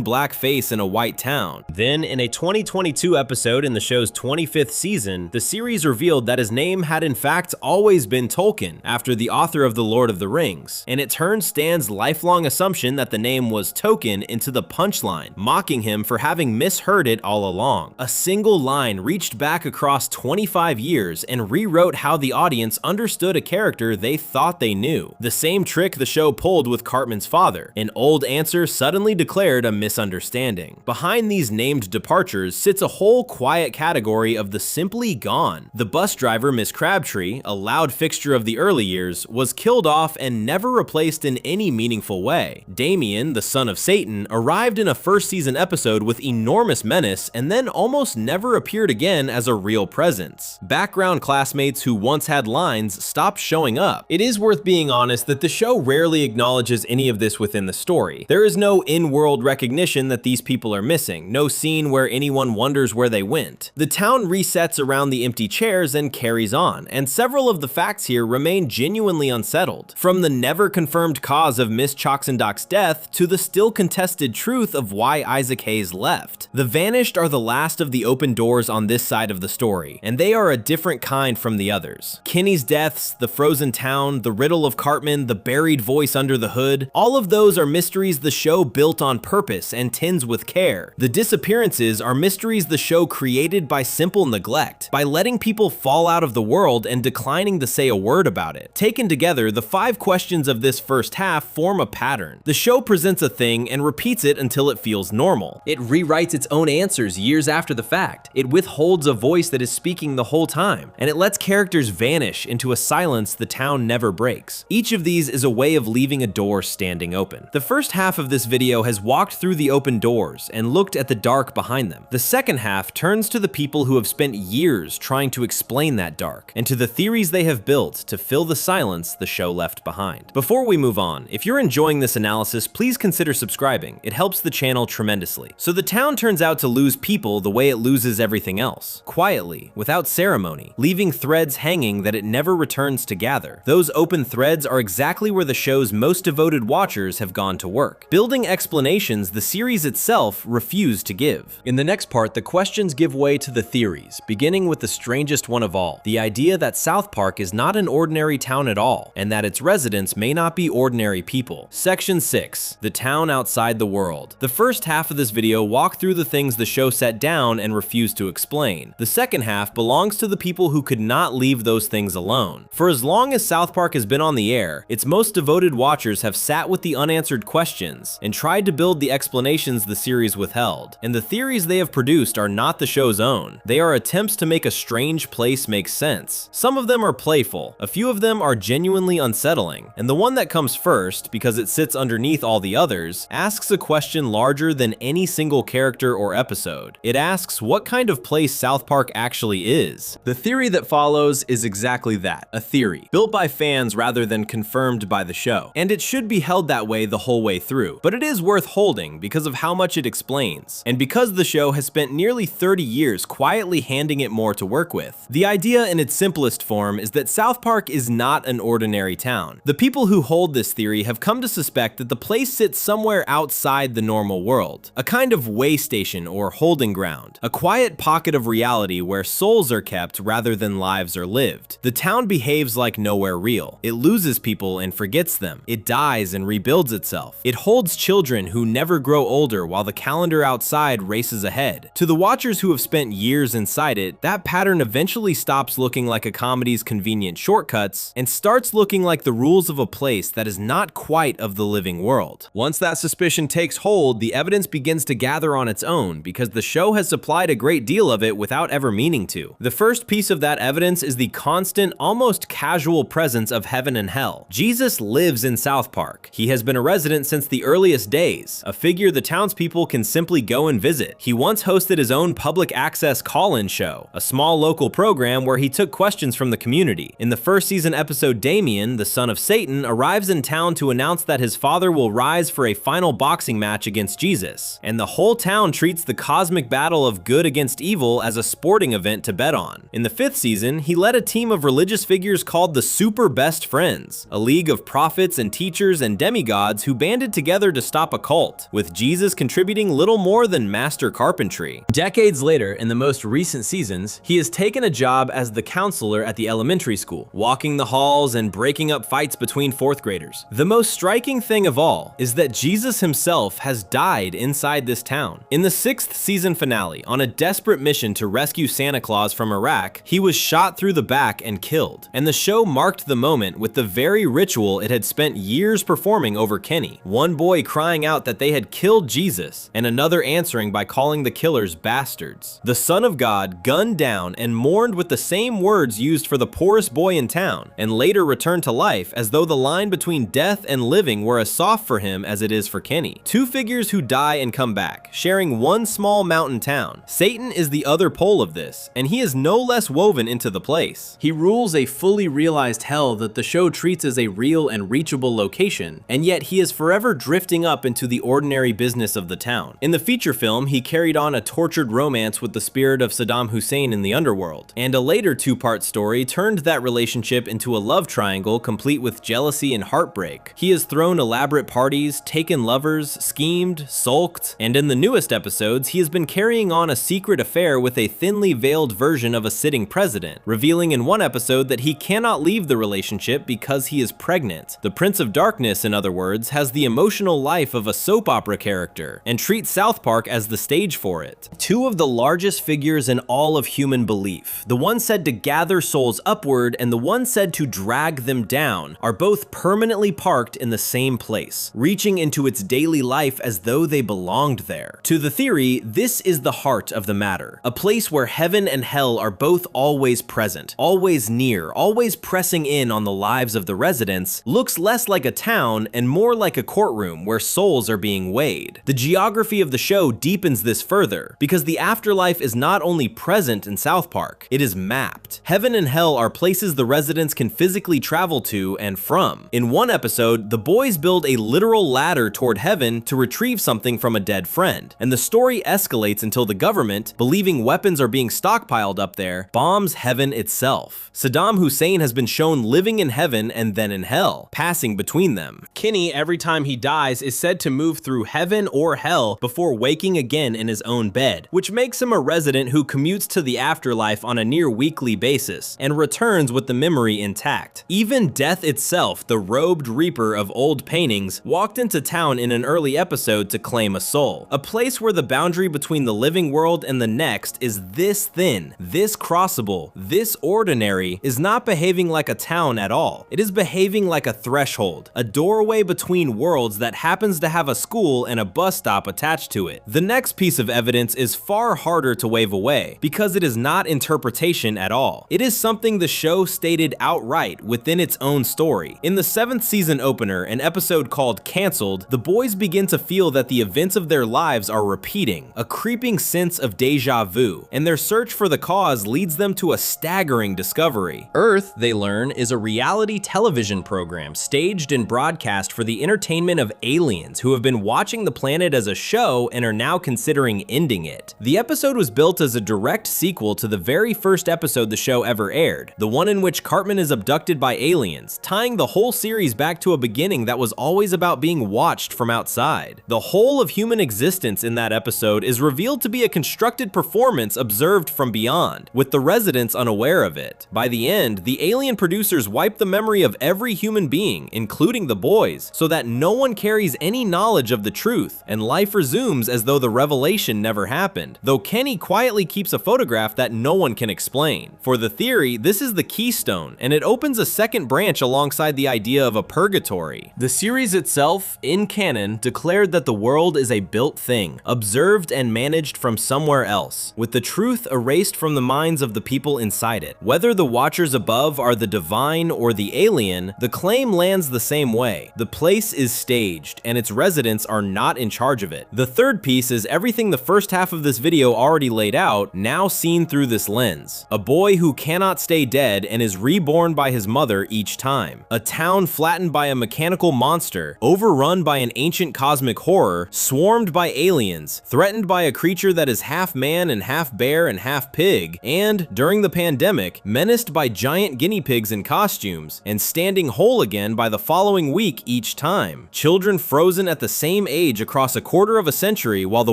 black face in a white town. Then, in a 2022 episode in the show's 25th season, the series revealed that his name had in fact always been Tolkien, after the author of The Lord of the Rings, and it turned Stan's lifelong assumption that the name was Token into the punchline, mocking him for having misheard it all along. A single line reached back across 25 years and rewrote how the audience understood a character they thought they knew. The same trick the show pulled with Cartman's father. An old answer suddenly declared a misunderstanding. Behind these named departures sits a whole quiet category of the simply gone. The bus driver, Miss Crabtree, a loud fixture of the early years, was killed off and never replaced in any meaningful way. Damien, the son of Satan, arrived in a first season episode with enormous menace and then almost never appeared again as a real presence. Background classmates who once had lines stopped showing up. It is worth being honest that the show rarely acknowledges any of this within the story. There is no in-world recognition that these people are missing, no scene where anyone wonders where they went. The town resets around the empty chairs and carries on, and several of the facts here remain genuinely unsettled. From the never confirmed cause of Miss Choxendach's death to the still contested truth of why Isaac Hayes left. The Vanished are the last of the open doors on this side of the story, and they are a different kind from the others. Kenny's deaths, the frozen town, the riddle of Cartman, the buried voice under the hood, all of those are mysteries the show built on purpose and tends with care. The disappearances are mysteries the show created by simple neglect, by letting people fall out of the world and declining to say a word about it. Taken together, the 5 questions of this first half form a pattern. The show presents a thing and repeats it until it feels normal. It rewrites its own answers years after the fact. It withholds a voice that is speaking the whole time, and it lets characters vanish into a silence the town never breaks. Each of these is a way of leaving a door standing open. The first half of this video has walked through the open doors and looked at the dark behind them. The second half turns to the people who have spent years trying to explain that dark, and to the theories they have built to fill the silence the show left behind. Before we move on, if you're enjoying this analysis, please consider subscribing. It helps the channel tremendously. So the town turns out to lose people the way it loses everything else. Quietly, without ceremony, leaving threads hanging that it never returns to gather. Those open threads are exactly where the show's most devoted watchers have gone to work, building explanations the series itself refused to give. In the next part, the questions give way to the theories, beginning with the strangest one of all, the idea that South Park is not an ordinary town at all, and that its residents may not be ordinary people. Section 6. The town outside the world. The first half of this video walked through the things the show set down and refused to explain. The second half belongs to the people who could not leave those things alone. For as long as South Park has been on the air, its most devoted watchers have sat with the unanswered questions and tried to build the explanations the series withheld. And the theories they have produced are not the show's own. They are attempts to make a strange place make sense. Some of them are playful, a few of them are genuinely unsettling, and the one that comes first, because it sits underneath all the others, asks a question larger than any single character or episode. It asks what kind of place South Park actually is. The theory that follows is exactly that, a theory, built by fans rather than confirmed by the show. And it should be held that way the whole way through, but it is worth holding because of how much it explains, and because the show has spent nearly 30 years quietly handing it more to work with. The idea in its simplest form is that South Park is not an ordinary town. The people who hold this theory have come to suspect that the place sits somewhere outside the normal world, a kind of way station or holding ground, a quiet pocket of reality where souls are kept rather than lives are lived. The town behaves like nowhere real. It loses people and forgets them. It dies and rebuilds itself. It holds children who never grow older while the calendar outside races ahead. To the watchers who have spent years inside it, that pattern eventually stops looking like a comedy's convenient shortcuts and starts looking like the rules of a place that is not quite of the living world. Once that suspicion takes hold, the evidence begins to gather on its own because the show has supplied a great deal of it without ever meaning to. The first piece of that evidence is the constant, almost casual presence of heaven and hell. Jesus lives in South Park. He has been a resident since the earliest days, a figure the townspeople can simply go and visit. He once hosted his own public access call-in show, a small local program where he took questions from the community. In the first season episode, Damien, the son of Satan, arrives in town to announce that his father will rise for a final boxing match against Jesus, and the whole town treats the cosmic battle of good against evil as a sporting event to bet on. In the 5th season, he led a team of religious figures called the Super Best Friends, a league of prophets and teachers and demigods who banded together to stop a cult, with Jesus contributing little more than master carpentry. Decades later, in the most recent seasons, he has taken a job as the counselor at the elementary school, walking the halls and breaking up fights between 4th graders. The most striking thing of all is that Jesus himself has died inside this town. In the 6th season finale, on a desperate mission to rescue Santa Claus from Iraq, he was shot through the back and killed, and the show marked the moment with the very ritual it had spent years performing over Kenny. One boy crying out that they had killed Jesus, and another answering by calling the killers bastards. The Son of God gunned down and mourned with the same words used for the poorest boy in town, and later returned to life as though the line between death and living were as soft for him as it is for Kenny. Two figures who die and come back, sharing one small mountain town. Satan is the other pole of this, and he is no less woven into the place. He rules a fully realized hell that the show treats as a real and reachable location, and yet he is forever drifting up into the ordinary business of the town. In the feature film, he carried on a tortured romance with the spirit of Saddam Hussein in the underworld, and a later 2-part story turned that relationship into a love triangle complete with jealousy and heartbreak. He has thrown elaborate parties, taken lovers, schemed, sulked, and in the newest episodes, he has been carrying on a secret affair with a thinly veiled version of a sitting president, revealing in one episode that he cannot leave the relationship because he is pregnant. The Prince of Darkness, in other words, has the emotional life of a soap opera character, and treats South Park as the stage for it. Two of the largest figures in all of human belief, the one said to gather souls upward and the one said to drag them down, are both permanently parked in the same place, reaching into its daily life as though they belonged there. To the theory, this is the heart of the matter, a place where heaven and hell are both always present, always near, always pressing in on the lives of the residents, looks less like a town and more like a courtroom where souls are being weighed. The geography of the show deepens this further, because the afterlife is not only present in South Park, it is mapped. Heaven and hell are places the residents can physically travel to and from. In one episode, the boys build a literal ladder toward heaven to retrieve something from a dead friend, and the story escalates until the government, believing weapons are being stockpiled up there, bombs heaven itself. Saddam Hussein has been shown living in heaven and then in hell, passing between them. Kenny, every time he dies, is said to move through heaven or hell before waking again in his own bed, which makes him a resident who commutes to the afterlife on a near weekly basis and returns with the memory intact. Even death itself, the robed reaper of old paintings, walked into town in an early episode to claim a soul, a place where the boundary between the living world and the next is this thin, this crossable, this ordinary, is not behaving like a town at all. It is behaving like a threshold, a doorway between worlds that happens to have a school and a bus stop attached to it. The next piece of evidence is far harder to wave away, because it is not interpretation at all. It is something the show stated outright within its own story. In the 7th season opener, an episode called Cancelled, the boys begin to feel that the events of their lives are repeating, a creeping sense of deja vu, and their search for the cause leads them to a staggering discovery. Earth, they learn, is a reality television program staged and broadcast for the entertainment of aliens who have been watching the planet as a show and are now considering ending it. The episode was built as a direct sequel to the very first episode the show ever aired, the one in which Cartman is abducted by aliens, tying the whole series back to a beginning that was always about being watched from outside. The whole of human existence in that episode is revealed to be a constructed performance observed from beyond, with the residents unaware of it. By the end, the alien producers wipe the memory of every human being, including the boys, so that no one carries any knowledge of the truth, and life resumes as though the revelation never happened, though Kenny quietly keeps a photograph that no one can explain. For the theory, this is the keystone, and it opens a second branch alongside the idea of a purgatory. The series itself, in canon, declared that the world is a built thing, observed and managed from somewhere else, with the truth erased from the minds of the people inside it. Whether the watchers above are the divine or the alien, the claim lands the same way. The place is staged, and its residents are not in charge of it. The third piece is everything the first half of this video already laid out, now seen through this lens. A boy who cannot stay dead and is reborn by his mother each time. A town flattened by a mechanical monster, overrun by an ancient cosmic horror, swarmed by aliens, threatened by a creature that is half man and half bear and half half pig, and, during the pandemic, menaced by giant guinea pigs in costumes, and standing whole again by the following week each time. Children frozen at the same age across a quarter of a century while the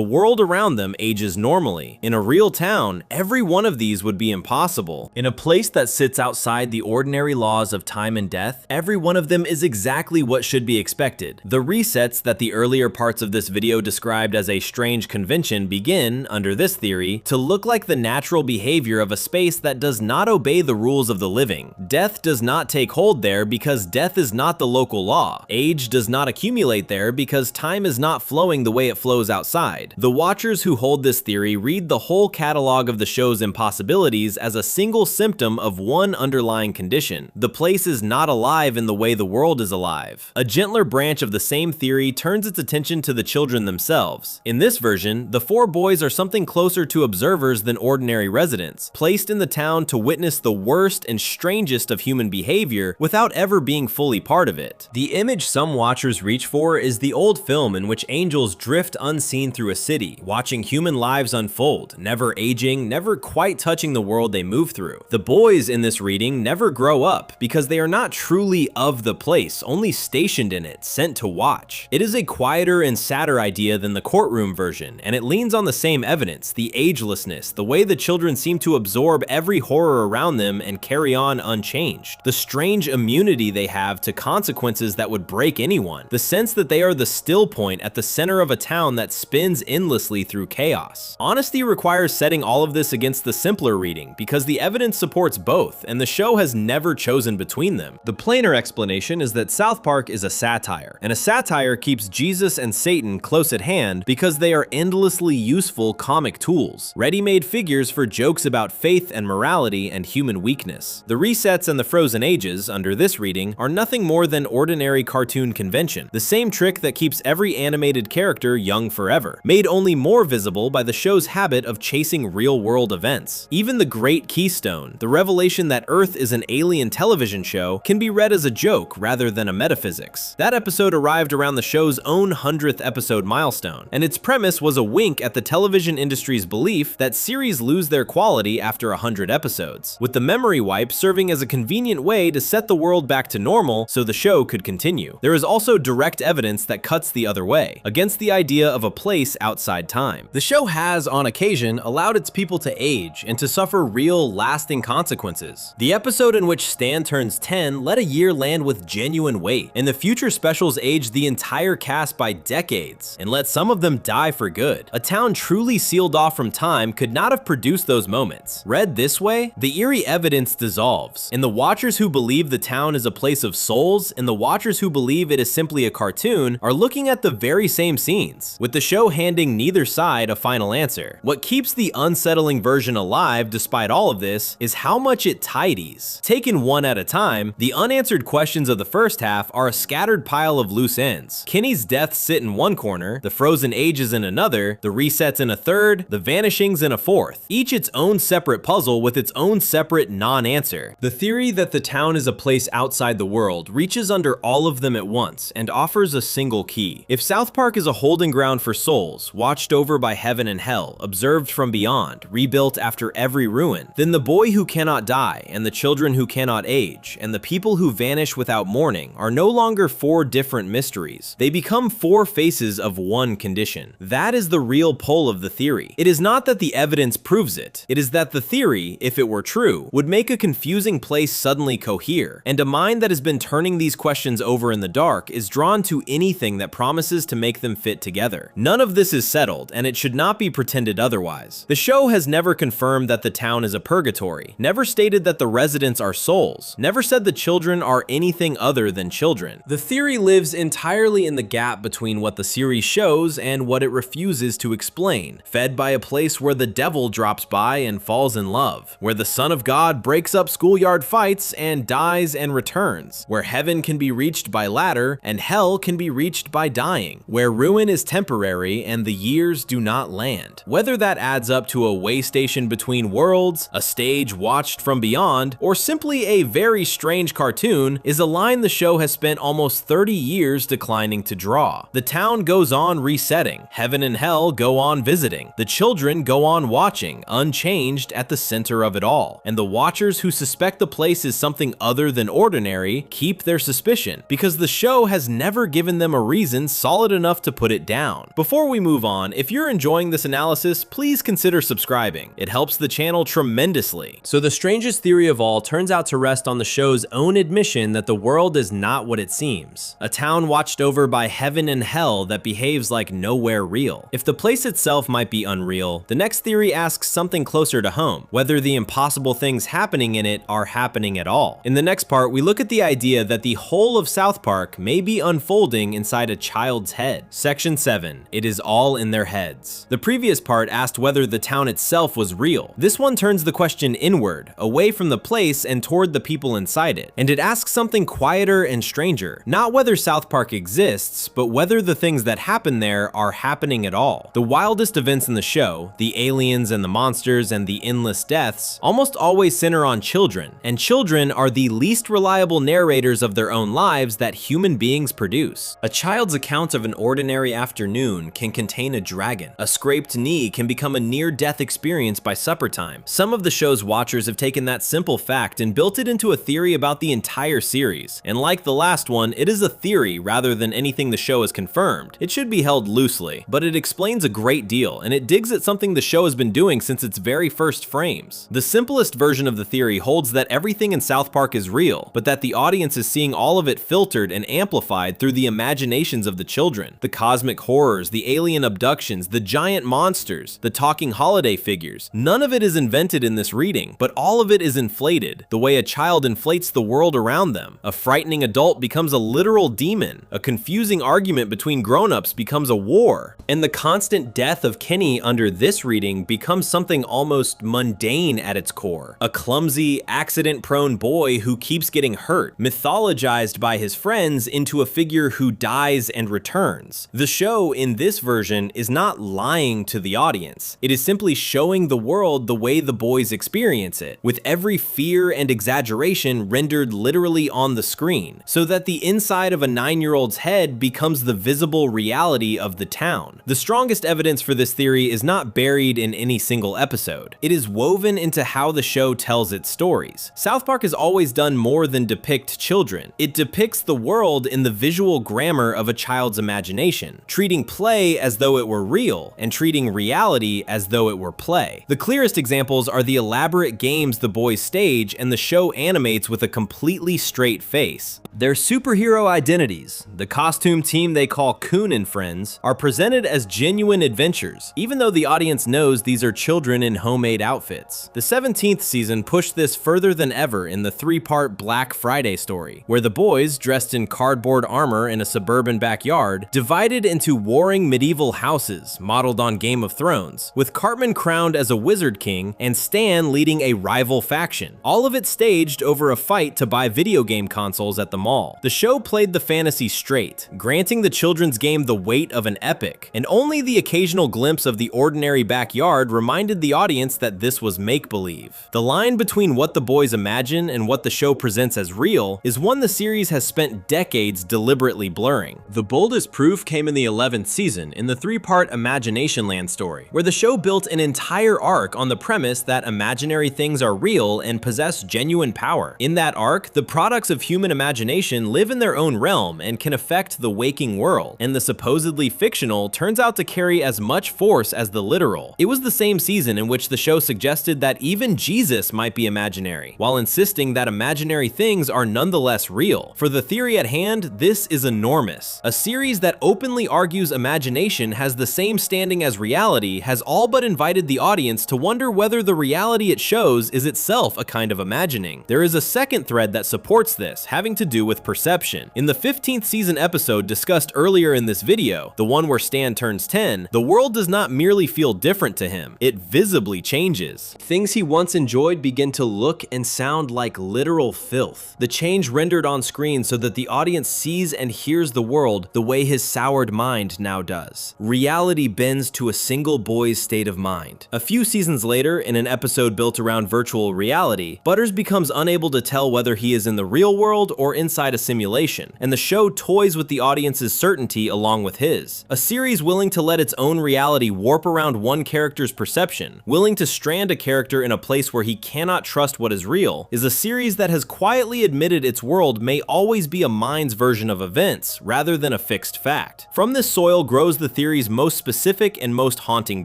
world around them ages normally. In a real town, every one of these would be impossible. In a place that sits outside the ordinary laws of time and death, every one of them is exactly what should be expected. The resets that the earlier parts of this video described as a strange convention begin, under this theory, to look like the natural behavior of a space that does not obey the rules of the living. Death does not take hold there because death is not the local law. Age does not accumulate there because time is not flowing the way it flows outside. The watchers who hold this theory read the whole catalog of the show's impossibilities as a single symptom of one underlying condition. The place is not alive in the way the world is alive. A gentler branch of the same theory turns its attention to the children themselves. In this version, the four boys are something closer to observers than ordinary residents, placed in the town to witness the worst and strangest of human behavior without ever being fully part of it. The image some watchers reach for is the old film in which angels drift unseen through a city, watching human lives unfold, never aging, never quite touching the world they move through. The boys in this reading never grow up because they are not truly of the place, only stationed in it, sent to watch. It is a quieter and sadder idea than the courtroom version, and it leans on the same evidence, the agelessness, the way the children seem to absorb every horror around them and carry on unchanged, the strange immunity they have to consequences that would break anyone, the sense that they are the still point at the center of a town that spins endlessly through chaos. Honesty requires setting all of this against the simpler reading, because the evidence supports both, and the show has never chosen between them. The plainer explanation is that South Park is a satire, and a satire keeps Jesus and Satan close at hand because they are endlessly useful comic tools, ready-made figures for jokes about faith and morality and human weakness. The resets and the frozen ages, under this reading, are nothing more than ordinary cartoon convention, the same trick that keeps every animated character young forever, made only more visible by the show's habit of chasing real-world events. Even the Great Keystone, the revelation that Earth is an alien television show, can be read as a joke rather than a metaphysics. That episode arrived around the show's own 100th episode milestone, and its premise was a wink at the television industry's belief that series lose their quality after 100 episodes, with the memory wipe serving as a convenient way to set the world back to normal so the show could continue. There is also direct evidence that cuts the other way, against the idea of a place outside time. The show has, on occasion, allowed its people to age and to suffer real, lasting consequences. The episode in which Stan turns 10 let a year land with genuine weight, and the future specials aged the entire cast by decades, and let some of them die for good. A town truly sealed off from time could not have produced those moments. Read this way, the eerie evidence dissolves, and the watchers who believe the town is a place of souls and the watchers who believe it is simply a cartoon are looking at the very same scenes, with the show handing neither side a final answer. What keeps the unsettling version alive despite all of this is how much it tidies. Taken one at a time, the unanswered questions of the first half are a scattered pile of loose ends. Kenny's deaths sit in one corner, the frozen ages in another, the resets in a third, the vanishings in a fourth, each its own separate puzzle with its own separate non-answer. The theory that the town is a place outside the world reaches under all of them at once and offers a single key. If South Park is a holding ground for souls, watched over by heaven and hell, observed from beyond, rebuilt after every ruin, then the boy who cannot die, and the children who cannot age, and the people who vanish without mourning are no longer four different mysteries. They become four faces of one condition. That is the real pull of the theory. It is not that the evidence proves it. It is that the theory, if it were true, would make a confusing place suddenly cohere, and a mind that has been turning these questions over in the dark is drawn to anything that promises to make them fit together. None of this is settled, and it should not be pretended otherwise. The show has never confirmed that the town is a purgatory, never stated that the residents are souls, never said the children are anything other than children. The theory lives entirely in the gap between what the series shows and what it refuses to explain, fed by a place where the devil drops by and falls in love, where the Son of God breaks up schoolyard fights and dies and returns, where heaven can be reached by ladder and hell can be reached by dying, where ruin is temporary and the years do not land. Whether that adds up to a way station between worlds, a stage watched from beyond, or simply a very strange cartoon is a line the show has spent almost 30 years declining to draw. The town goes on resetting, heaven and hell go on visiting, the children go on watching, existing, unchanged at the center of it all. And the watchers who suspect the place is something other than ordinary keep their suspicion, because the show has never given them a reason solid enough to put it down. Before we move on, if you're enjoying this analysis, please consider subscribing. It helps the channel tremendously. So the strangest theory of all turns out to rest on the show's own admission that the world is not what it seems. A town watched over by heaven and hell that behaves like nowhere real. If the place itself might be unreal, the next theory asks something closer to home, whether the impossible things happening in it are happening at all. In the next part, we look at the idea that the whole of South Park may be unfolding inside a child's head. Section 7. It is all in their heads. The previous part asked whether the town itself was real. This one turns the question inward, away from the place and toward the people inside it. And it asks something quieter and stranger. Not whether South Park exists, but whether the things that happen there are happening at all. The wildest events in the show, the aliens and the monsters and the endless deaths, almost always center on children. And children are the least reliable narrators of their own lives that human beings produce. A child's account of an ordinary afternoon can contain a dragon. A scraped knee can become a near-death experience by supper time. Some of the show's watchers have taken that simple fact and built it into a theory about the entire series. And like the last one, it is a theory rather than anything the show has confirmed. It should be held loosely, but it explains a great deal, and it digs at something the show has been doing since its very first frames. The simplest version of the theory holds that everything in South Park is real, but that the audience is seeing all of it filtered and amplified through the imaginations of the children. The cosmic horrors, the alien abductions, the giant monsters, the talking holiday figures. None of it is invented in this reading, but all of it is inflated, the way a child inflates the world around them. A frightening adult becomes a literal demon. A confusing argument between grown-ups becomes a war. And the constant death of Kenny under this reading becomes something almost mundane at its core. A clumsy, accident-prone boy who keeps getting hurt, mythologized by his friends into a figure who dies and returns. The show, in this version, is not lying to the audience. It is simply showing the world the way the boys experience it, with every fear and exaggeration rendered literally on the screen, so that the inside of a 9-year-old's head becomes the visible reality of the town. The strongest evidence for this theory is not buried in any single episode. It is woven into how the show tells its stories. South Park has always done more than depict children. It depicts the world in the visual grammar of a child's imagination, treating play as though it were real, and treating reality as though it were play. The clearest examples are the elaborate games the boys stage and the show animates with a completely straight face. Their superhero identities, the costume team they call Coon and Friends, are presented as genuine adventures, even though the audience knows these are children in homemade outfits. The 17th season pushed this further than ever in the 3-part Black Friday story, where the boys, dressed in cardboard armor in a suburban backyard, divided into warring medieval houses modeled on Game of Thrones, with Cartman crowned as a wizard king and Stan leading a rival faction. All of it staged over a fight to buy video game consoles at the mall. The show played the fantasy straight, granting the children's game the weight of an epic, and only the occasional glimpse of the ordinary backyard reminded the audience that this was make-believe. The line between what the boys imagine and what the show presents as real is one the series has spent decades deliberately blurring. The boldest proof came in the 11th season, in the 3-part Imagination Land story, where the show built an entire arc on the premise that imaginary things are real and possess genuine power. In that arc, the products of human imagination live in their own realm and can affect the waking world, and the supposedly fictional turns out to carry as much force as the literal. It was the same season in which the show suggested that even Jesus might be imaginary, while insisting that imaginary things are nonetheless real. For the theory at hand, this is enormous. A series that openly argues imagination has the same standing as reality has all but invited the audience to wonder whether the reality it shows is itself a kind of imagining. There is a second thread that supports this, having to do with perception. In the 15th season episode discussed earlier in this video, the one where Stan turns 10, the world does not merely feel different to him, it visibly changes. Things he once enjoyed begin to look and sound like literal filth. The change rendered on screen so that the audience sees and hears the world the way his soured mind now does. Reality bends to a single boy's state of mind. A few seasons later, in an episode built around virtual reality, Butters becomes unable to tell whether he is in the real world or inside a simulation, and the show toys with the audience's certainty along with his. A series willing to let its own reality warp around one character's perception perception. Willing to strand a character in a place where he cannot trust what is real is a series that has quietly admitted its world may always be a mind's version of events, rather than a fixed fact. From this soil grows the theory's most specific and most haunting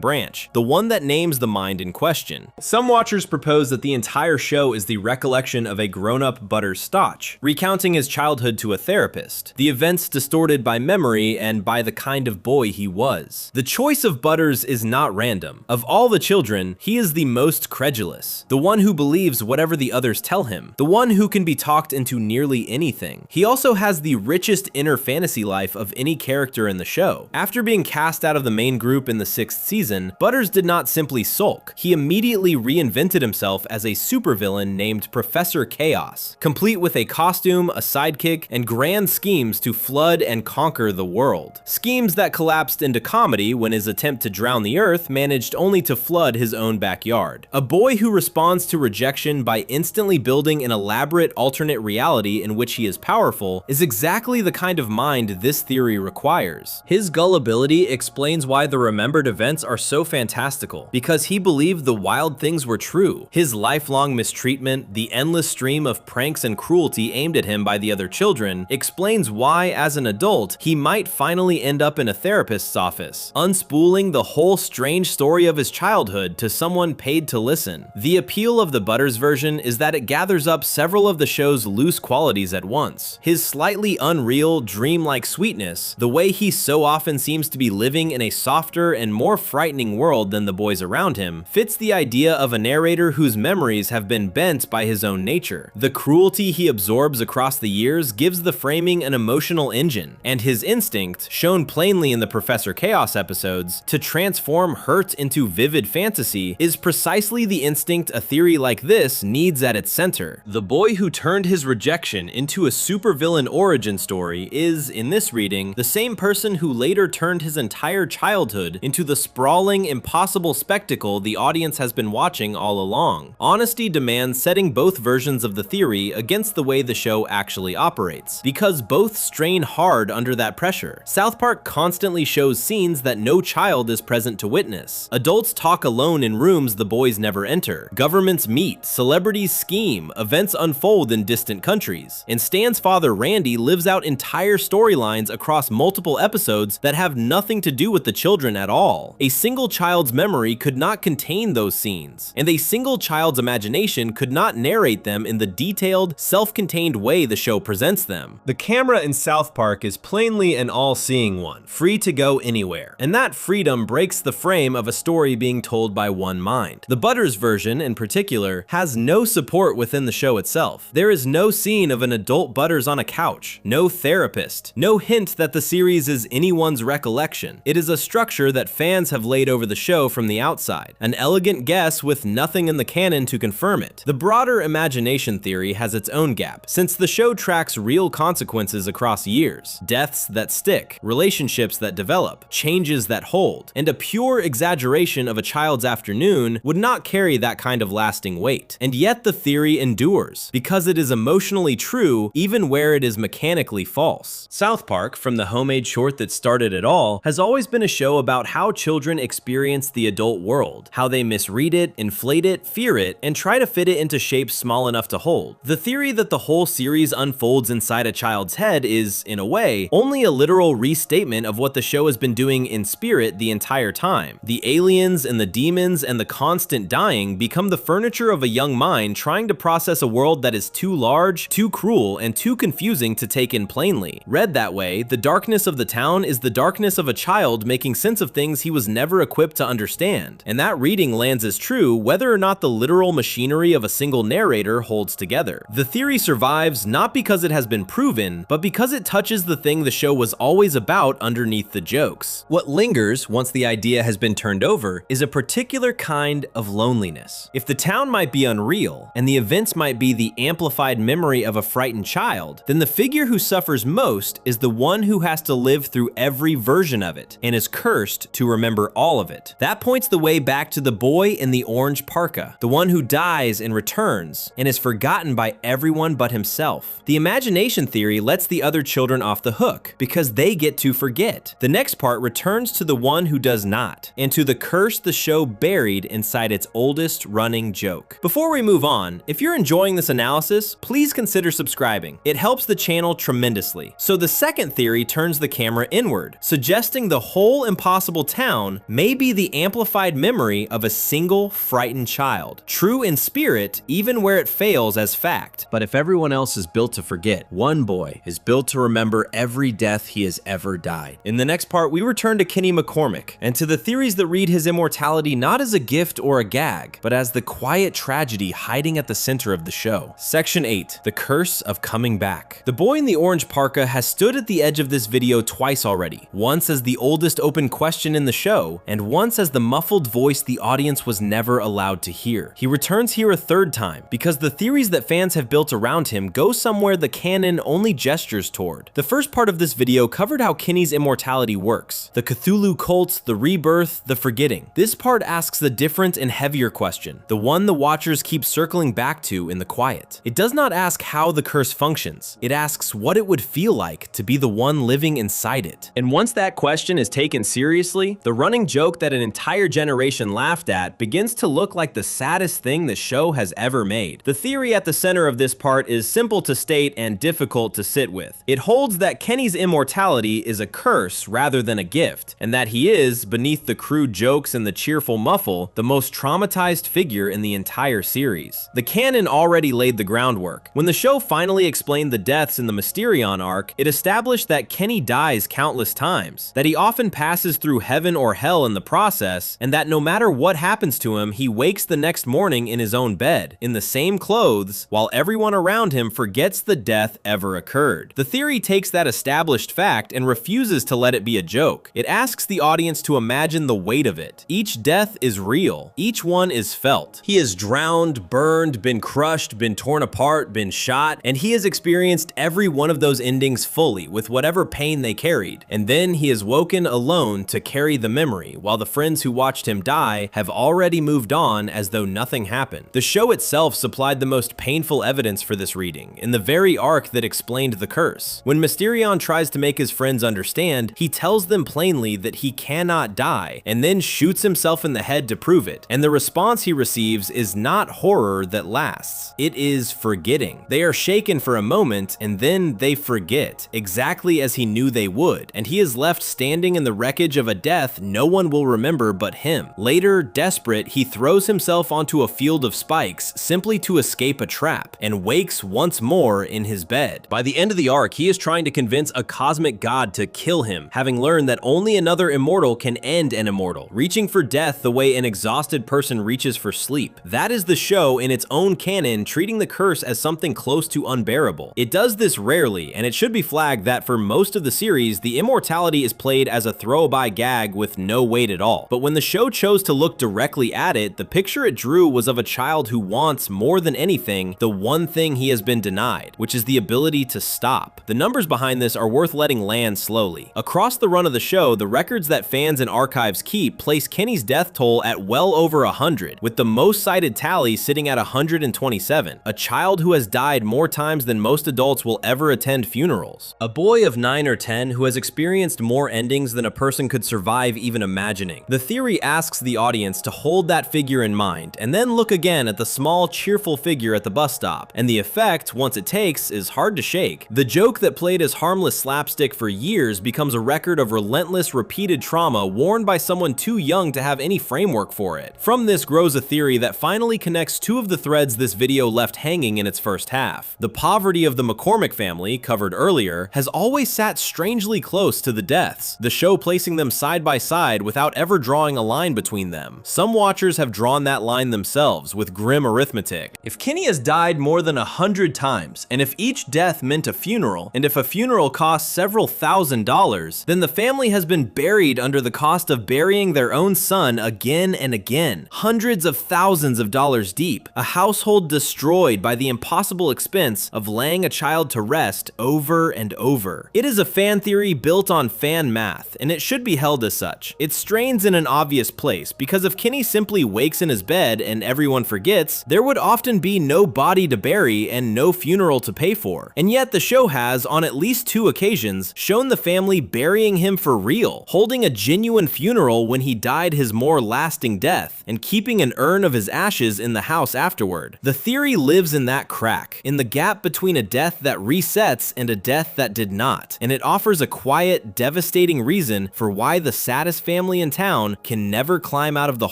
branch, the one that names the mind in question. Some watchers propose that the entire show is the recollection of a grown-up Butters Stotch, recounting his childhood to a therapist, the events distorted by memory and by the kind of boy he was. The choice of Butters is not random. Of all the children, he is the most credulous, the one who believes whatever the others tell him, the one who can be talked into nearly anything. He also has the richest inner fantasy life of any character in the show. After being cast out of the main group in the 6th season, Butters did not simply sulk. He immediately reinvented himself as a supervillain named Professor Chaos, complete with a costume, a sidekick, and grand schemes to flood and conquer the world. Schemes that collapsed into comedy when his attempt to drown the Earth managed only to flood his own backyard. A boy who responds to rejection by instantly building an elaborate alternate reality in which he is powerful is exactly the kind of mind this theory requires. His gullibility explains why the remembered events are so fantastical, because he believed the wild things were true. His lifelong mistreatment, the endless stream of pranks and cruelty aimed at him by the other children, explains why, as an adult, he might finally end up in a therapist's office, unspooling the whole strange story of his childhood to someone paid to listen. The appeal of the Butters version is that it gathers up several of the show's loose qualities at once. His slightly unreal, dreamlike sweetness, the way he so often seems to be living in a softer and more frightening world than the boys around him, fits the idea of a narrator whose memories have been bent by his own nature. The cruelty he absorbs across the years gives the framing an emotional engine, and his instinct, shown plainly in the Professor Chaos episodes, to transform hurt into vivid fantasy is precisely the instinct a theory like this needs at its center. The boy who turned his rejection into a supervillain origin story is, in this reading, the same person who later turned his entire childhood into the sprawling, impossible spectacle the audience has been watching all along. Honesty demands setting both versions of the theory against the way the show actually operates, because both strain hard under that pressure. South Park constantly shows scenes that no child is present to witness. Adults talk alone in rooms the boys never enter. Governments meet, celebrities scheme, events unfold in distant countries. And Stan's father Randy lives out entire storylines across multiple episodes that have nothing to do with the children at all. A single child's memory could not contain those scenes, and a single child's imagination could not narrate them in the detailed, self-contained way the show presents them. The camera in South Park is plainly an all-seeing one, free to go anywhere, and that freedom breaks the frame of a story being told by one mind. The Butters version, in particular, has no support within the show itself. There is no scene of an adult Butters on a couch, no therapist, no hint that the series is anyone's recollection. It is a structure that fans have laid over the show from the outside, an elegant guess with nothing in the canon to confirm it. The broader imagination theory has its own gap, since the show tracks real consequences across years, deaths that stick, relationships that develop, changes that hold, and a pure exaggeration of a child's afternoon would not carry that kind of lasting weight. And yet the theory endures, because it is emotionally true even where it is mechanically false. South Park, from the homemade short that started it all, has always been a show about how children experience the adult world, how they misread it, inflate it, fear it, and try to fit it into shapes small enough to hold. The theory that the whole series unfolds inside a child's head is, in a way, only a literal restatement of what the show has been doing in spirit the entire time. The aliens and the demons and the constant dying become the furniture of a young mind trying to process a world that is too large, too cruel, and too confusing to take in plainly. Read that way, the darkness of the town is the darkness of a child making sense of things he was never equipped to understand. And that reading lands as true whether or not the literal machinery of a single narrator holds together. The theory survives not because it has been proven, but because it touches the thing the show was always about underneath the jokes. What lingers once the idea has been turned over is a particular kind of loneliness. If the town might be unreal, and the events might be the amplified memory of a frightened child, then the figure who suffers most is the one who has to live through every version of it, and is cursed to remember all of it. That points the way back to the boy in the orange parka, the one who dies and returns, and is forgotten by everyone but himself. The imagination theory lets the other children off the hook, because they get to forget. The next part returns to the one who does not, and to the curse the the show buried inside its oldest running joke. Before we move on, if you're enjoying this analysis, please consider subscribing. It helps the channel tremendously. So the second theory turns the camera inward, suggesting the whole impossible town may be the amplified memory of a single frightened child, true in spirit even where it fails as fact. But if everyone else is built to forget, one boy is built to remember every death he has ever died. In the next part, we return to Kenny McCormick and to the theories that read his immortality not as a gift or a gag, but as the quiet tragedy hiding at the center of the show. Section 8, the curse of coming back. The boy in the orange parka has stood at the edge of this video twice already, once as the oldest open question in the show, and once as the muffled voice the audience was never allowed to hear. He returns here a third time, because the theories that fans have built around him go somewhere the canon only gestures toward. The first part of this video covered how Kenny's immortality works, the Cthulhu cult, the rebirth, the forgetting. This part asks the different and heavier question, the one the watchers keep circling back to in the quiet. It does not ask how the curse functions, it asks what it would feel like to be the one living inside it. And once that question is taken seriously, the running joke that an entire generation laughed at begins to look like the saddest thing the show has ever made. The theory at the center of this part is simple to state and difficult to sit with. It holds that Kenny's immortality is a curse rather than a gift, and that he is, beneath the crude jokes and the cheerful muffle, the most traumatized figure in the entire series. The canon already laid the groundwork. When the show finally explained the deaths in the Mysterion arc, it established that Kenny dies countless times, that he often passes through heaven or hell in the process, and that no matter what happens to him, he wakes the next morning in his own bed, in the same clothes, while everyone around him forgets the death ever occurred. The theory takes that established fact and refuses to let it be a joke. It asks the audience to imagine the weight of it. Each death is real. Each one is felt. He has drowned, burned, been crushed, been torn apart, been shot, and he has experienced every one of those endings fully, with whatever pain they carried. And then he is woken alone to carry the memory, while the friends who watched him die have already moved on as though nothing happened. The show itself supplied the most painful evidence for this reading, in the very arc that explained the curse. When Mysterion tries to make his friends understand, he tells them plainly that he cannot die, and then shoots himself in the head to prove it. And the response he receives is not horror that lasts. It is forgetting. They are shaken for a moment, and then they forget, exactly as he knew they would, and he is left standing in the wreckage of a death no one will remember but him. Later, desperate, he throws himself onto a field of spikes simply to escape a trap, and wakes once more in his bed. By the end of the arc, he is trying to convince a cosmic god to kill him, having learned that only another immortal can end an immortal, reaching for death the way an exhausted person reaches for sleep. That is the show in its own canon treating the curse as something close to unbearable. It does this rarely, and it should be flagged that for most of the series, the immortality is played as a throw-by gag with no weight at all. But when the show chose to look directly at it, the picture it drew was of a child who wants, more than anything, the one thing he has been denied, which is the ability to stop. The numbers behind this are worth letting land slowly. Across the run of the show, the records that fans and archives keep place Kenny's death toll at well over 100, with the most cited tally sitting at 127, a child who has died more times than most adults will ever attend funerals. A boy of 9 or 10 who has experienced more endings than a person could survive even imagining. The theory asks the audience to hold that figure in mind, and then look again at the small, cheerful figure at the bus stop, and the effect, once it takes, is hard to shake. The joke that played as harmless slapstick for years becomes a record of relentless, repeated trauma worn by someone too young to have any framework for it. From this grows a theory that finally connects two of the threads this video left hanging in its first half. The poverty of the McCormick family, covered earlier, has always sat strangely close to the deaths, the show placing them side by side without ever drawing a line between them. Some watchers have drawn that line themselves with grim arithmetic. If Kenny has died more than 100 times, and if each death meant a funeral, and if a funeral costs several $1,000s, then the family has been buried under the cost of burying their own son again and again, hundreds of thousands of dollars deep, a household destroyed by the impossible expense of laying a child to rest over and over. It is a fan theory built on fan math, and it should be held as such. It strains in an obvious place, because if Kenny simply wakes in his bed and everyone forgets, there would often be no body to bury and no funeral to pay for. And yet the show has, on at least 2 occasions, shown the family burying him for real, holding a genuine funeral when he died his more lasting death and keeping an urn of his ashes in the house afterward. The theory lives in that crack, in the gap between a death that resets and a death that did not, and it offers a quiet, devastating reason for why the saddest family in town can never climb out of the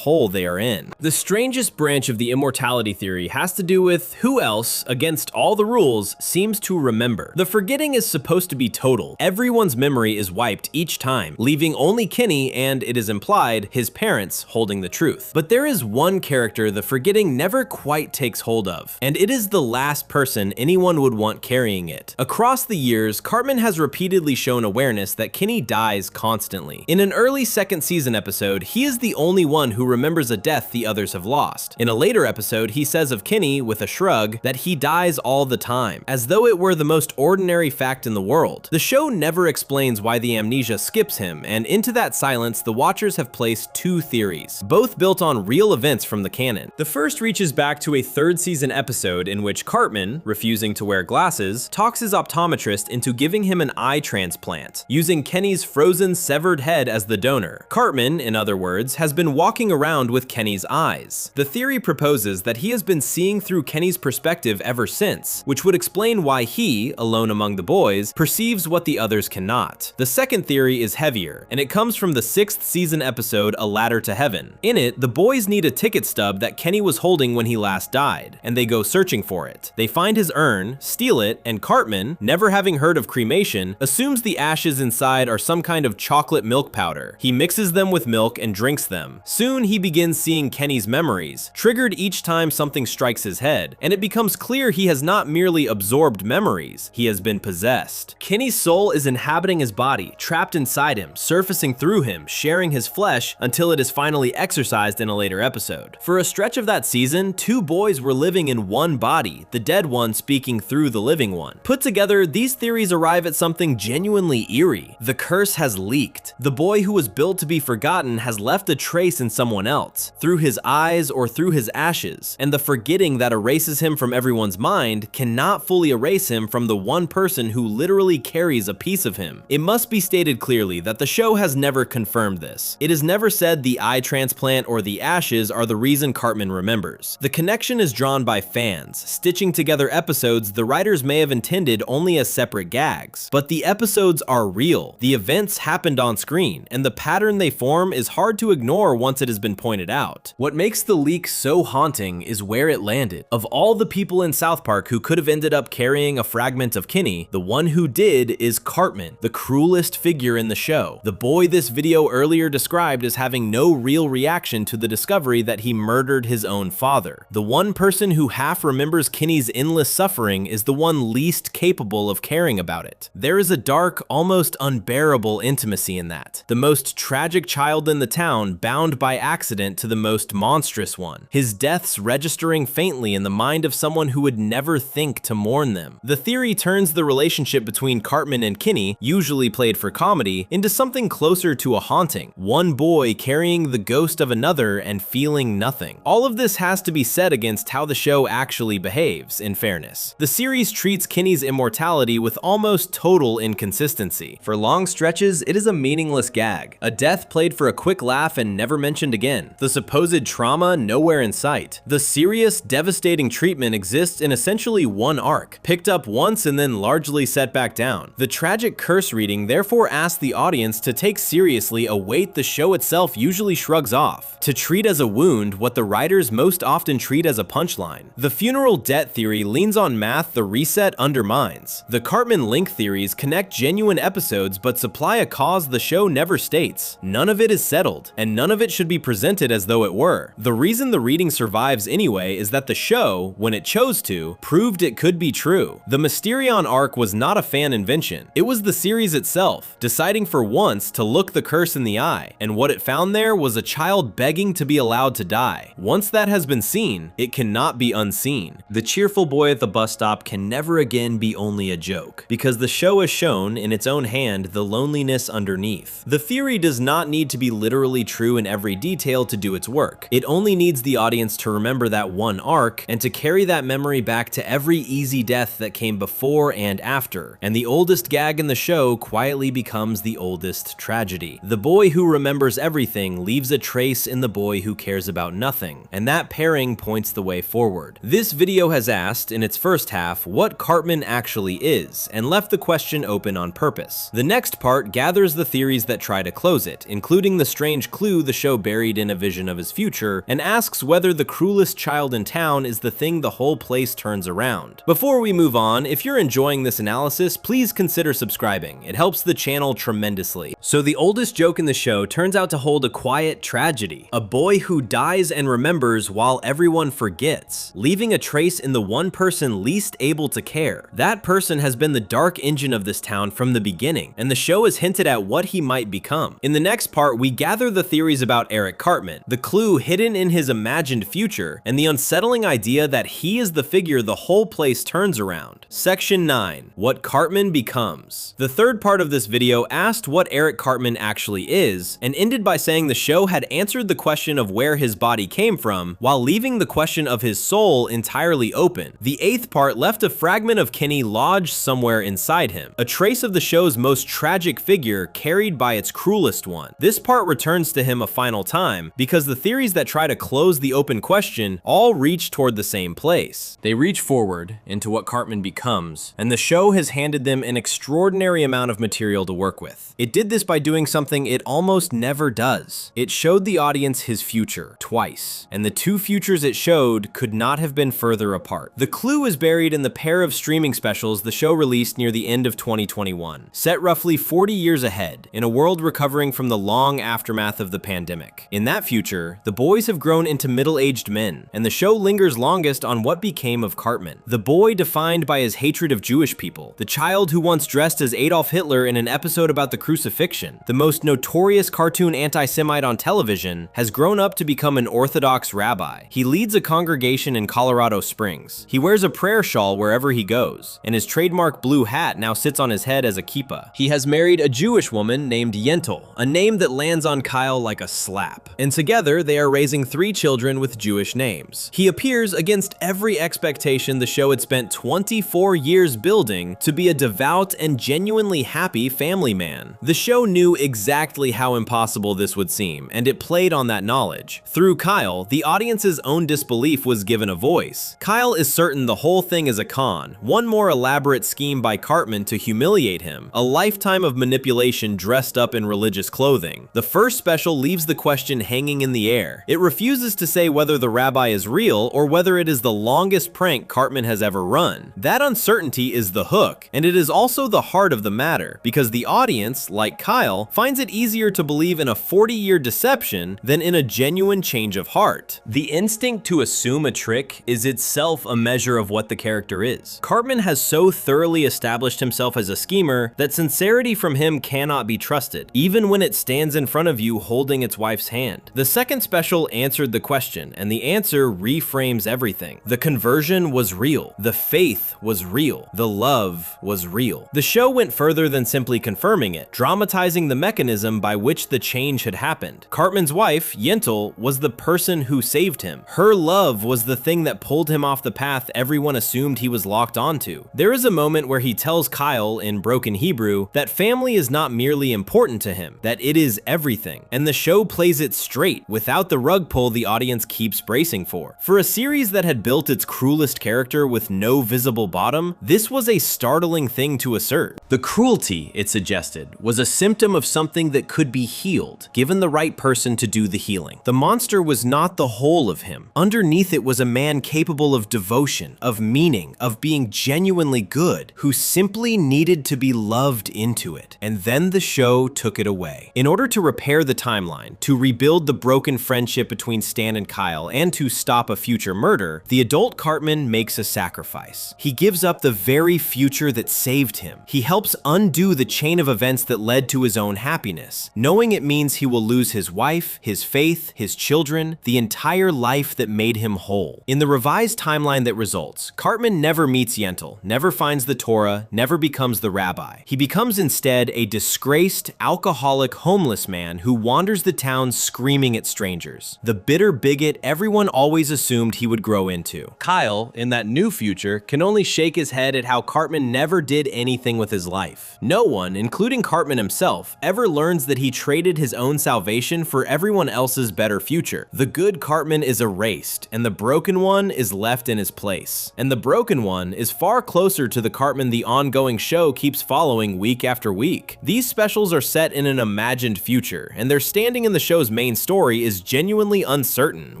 hole they are in. The strangest branch of the immortality theory has to do with who else, against all the rules, seems to remember. The forgetting is supposed to be total. Everyone's memory is wiped each time, leaving only Kenny and, it is implied, his parents holding the truth. But there is one character the forgetting never quite takes hold of, and it is the last person anyone would want carrying it. Across the years, Cartman has repeatedly shown awareness that Kenny dies constantly. In an early second season episode, he is the only one who remembers a death the others have lost. In a later episode, he says of Kenny, with a shrug, that he dies all the time, as though it were the most ordinary fact in the world. The show never explains why the amnesia skips him, and into that silence, the watchers have placed two theories, both built on real events from the canon. The first reaches back to a third season episode in which Cartman, refusing to wear glasses, talks his optometrist into giving him an eye transplant, using Kenny's frozen, severed head as the donor. Cartman, in other words, has been walking around with Kenny's eyes. The theory proposes that he has been seeing through Kenny's perspective ever since, which would explain why he, alone among the boys, perceives what the others cannot. The second theory is heavier, and it comes from the 6th season episode A Ladder to Heaven. In it, the boys need a ticket stub that Kenny was holding when he last died, and they go searching for it. They find his urn, steal it, and Cartman, never having heard of cremation, assumes the ashes inside are some kind of chocolate milk powder. He mixes them with milk and drinks them. Soon he begins seeing Kenny's memories, triggered each time something strikes his head, and it becomes clear he has not merely absorbed memories, he has been possessed. Kenny's soul is inhabiting his body, trapped inside him, surfacing through him, sharing his flesh until it is finally exorcised in a later episode. For a stretch of that season, two boys were living in one body, the dead one speaking through the living one. Put together, these theories arrive at something genuinely eerie. The curse has leaked. The boy who was built to be forgotten has left a trace in someone else, through his eyes or through his ashes, and the forgetting that erases him from everyone's mind cannot fully erase him from the one person who literally carries a piece of him. It must be stated clearly that the show has never confirmed this. It is never said the eye transplant or the ashes are the reason Cartman remembers. The connection is drawn by fans, stitching together episodes the writers may have intended only as separate gags. But the episodes are real. The events happened on screen, and the pattern they form is hard to ignore once it has been pointed out. What makes the leak so haunting is where it landed. Of all the people in South Park who could have ended up carrying a fragment of Kenny, the one who did is Cartman, the cruelest figure in the show. The boy this video earlier described as having no real reaction to the discovery that he murdered his own father. The one person who half remembers Kenny's endless suffering is the one least capable of caring about it. There is a dark, almost unbearable intimacy in that. The most tragic child in the town bound by accident to the most monstrous one. His deaths registering faintly in the mind of someone who would never think to mourn them. The theory turns the relationship between Cartman and Kenny, usually played for comedy, into something closer to a haunting. One boy carrying the ghost of another and feeling nothing. All of this has to be said against how the show actually behaves, in fairness. The series treats Kenny's immortality with almost total inconsistency. For long stretches, it is a meaningless gag. A death played for a quick laugh and never mentioned again. The supposed trauma nowhere in sight. The serious, devastating treatment exists in essentially one arc, picked up once and then largely set back down. The tragic curse reading therefore asks the audience to take seriously a weight the show itself usually shrugs off, to treat as a wound what the writers most often treat as a punchline. The funeral debt theory leans on math the reset undermines. The Cartman link theories connect genuine episodes but supply a cause the show never states. None of it is settled, and none of it should be presented as though it were. The reason the reading survives anyway is that the show, when it chose to, proved it could be true. The Mysterion arc was not a fan invention. It was the series itself, deciding for once to look the curse in the eye, and what it found there was a child begging to be allowed to die. Once that has been seen, it cannot be unseen. The cheerful boy at the bus stop can never again be only a joke, because the show has shown in its own hand the loneliness underneath. The theory does not need to be literally true in every detail to do its work. It only needs the audience to remember that one arc, and to carry that memory back to every easy death that came before and after, and the oldest gag in the show quietly becomes the oldest tragedy. The boy who remembers everything everything leaves a trace in the boy who cares about nothing, and that pairing points the way forward. This video has asked, in its first half, what Cartman actually is, and left the question open on purpose. The next part gathers the theories that try to close it, including the strange clue the show buried in a vision of his future, and asks whether the cruelest child in town is the thing the whole place turns around. Before we move on, if you're enjoying this analysis, please consider subscribing. It helps the channel tremendously. So the oldest joke in the show turns out to hold a quiet tragedy. A boy who dies and remembers while everyone forgets, leaving a trace in the one person least able to care. That person has been the dark engine of this town from the beginning, and the show has hinted at what he might become. In the next part, we gather the theories about Eric Cartman, the clue hidden in his imagined future, and the unsettling idea that he is the figure the whole place turns around. Section 9. What Cartman becomes. The third part of this video asked what Eric Cartman actually is, and ended by saying the show had answered the question of where his body came from, while leaving the question of his soul entirely open. The eighth part left a fragment of Kenny lodged somewhere inside him, a trace of the show's most tragic figure carried by its cruelest one. This part returns to him a final time, because the theories that try to close the open question all reach toward the same place. They reach forward into what Cartman becomes, and the show has handed them an extraordinary amount of material to work with. It did this by doing something it almost never does. It showed the audience his future twice, and the two futures it showed could not have been further apart. The clue is buried in the pair of streaming specials the show released near the end of 2021, set roughly 40 years ahead, in a world recovering from the long aftermath of the pandemic. In that future, the boys have grown into middle-aged men, and the show lingers longest on what became of Cartman, the boy defined by his hatred of Jewish people, the child who once dressed as Adolf Hitler in an episode about the crucifixion, the most notorious cartoon anti-Semite on television, has grown up to become an Orthodox rabbi. He leads a congregation in Colorado Springs. He wears a prayer shawl wherever he goes, and his trademark blue hat now sits on his head as a kippah. He has married a Jewish woman named Yentl, a name that lands on Kyle like a slap. And together, they are raising 3 children with Jewish names. He appears against every expectation the show had spent 24 years building to be a devout and genuinely happy family man. The show knew exactly how impossible this would seem, and it played on that knowledge. Through Kyle, the audience's own disbelief was given a voice. Kyle is certain the whole thing is a con, one more elaborate scheme by Cartman to humiliate him, a lifetime of manipulation dressed up in religious clothing. The first special leaves the question hanging in the air. It refuses to say whether the rabbi is real or whether it is the longest prank Cartman has ever run. That uncertainty is the hook, and it is also the heart of the matter, because the audience, like Kyle, finds it easier to believe in a 40-year deception than in a genuine change of heart. The instinct to assume a trick is itself a measure of what the character is. Cartman has so thoroughly established himself as a schemer that sincerity from him cannot be trusted, even when it stands in front of you holding its wife's hand. The second special answered the question, and the answer reframes everything. The conversion was real. The faith was real. The love was real. The show went further than simply confirming it, dramatizing the mechanism by which the change had happened. Cartman's wife, Yentl, was the person who saved him. Her love was the thing that pulled him off the path everyone assumed he was locked onto. There is a moment where he tells Kyle, in broken Hebrew, that family is not merely important to him, that it is everything. And the show plays it straight, without the rug pull the audience keeps bracing for. For a series that had built its cruelest character with no visible bottom, this was a startling thing to assert. The cruelty, it suggested, was a symptom of something that could be healed, given the right person to do the healing. The monster was not the whole of him. Underneath it was a man capable of devotion, of meaning, of being genuinely good, who simply needed to be loved into it. And then the show took it away. In order to repair the timeline, to rebuild the broken friendship between Stan and Kyle, and to stop a future murder, the adult Cartman makes a sacrifice. He gives up the very future that saved him. He helps undo the chain of events that led to his own happiness, knowing it means he will lose his wife, his faith, his children, the entire life that made him whole. In the revised timeline that results, Cartman never meets Yentl, never finds the Torah, never becomes the rabbi. He becomes instead a disgraced, alcoholic, homeless man who wanders the town screaming at strangers, the bitter bigot everyone always assumed he would grow into. Kyle, in that new future, can only shake his head at how Cartman never did anything with his life. No one, including Cartman himself, ever learns that he traded his own own salvation for everyone else's better future. The good Cartman is erased, and the broken one is left in his place. And the broken one is far closer to the Cartman the ongoing show keeps following week after week. These specials are set in an imagined future, and their standing in the show's main story is genuinely uncertain,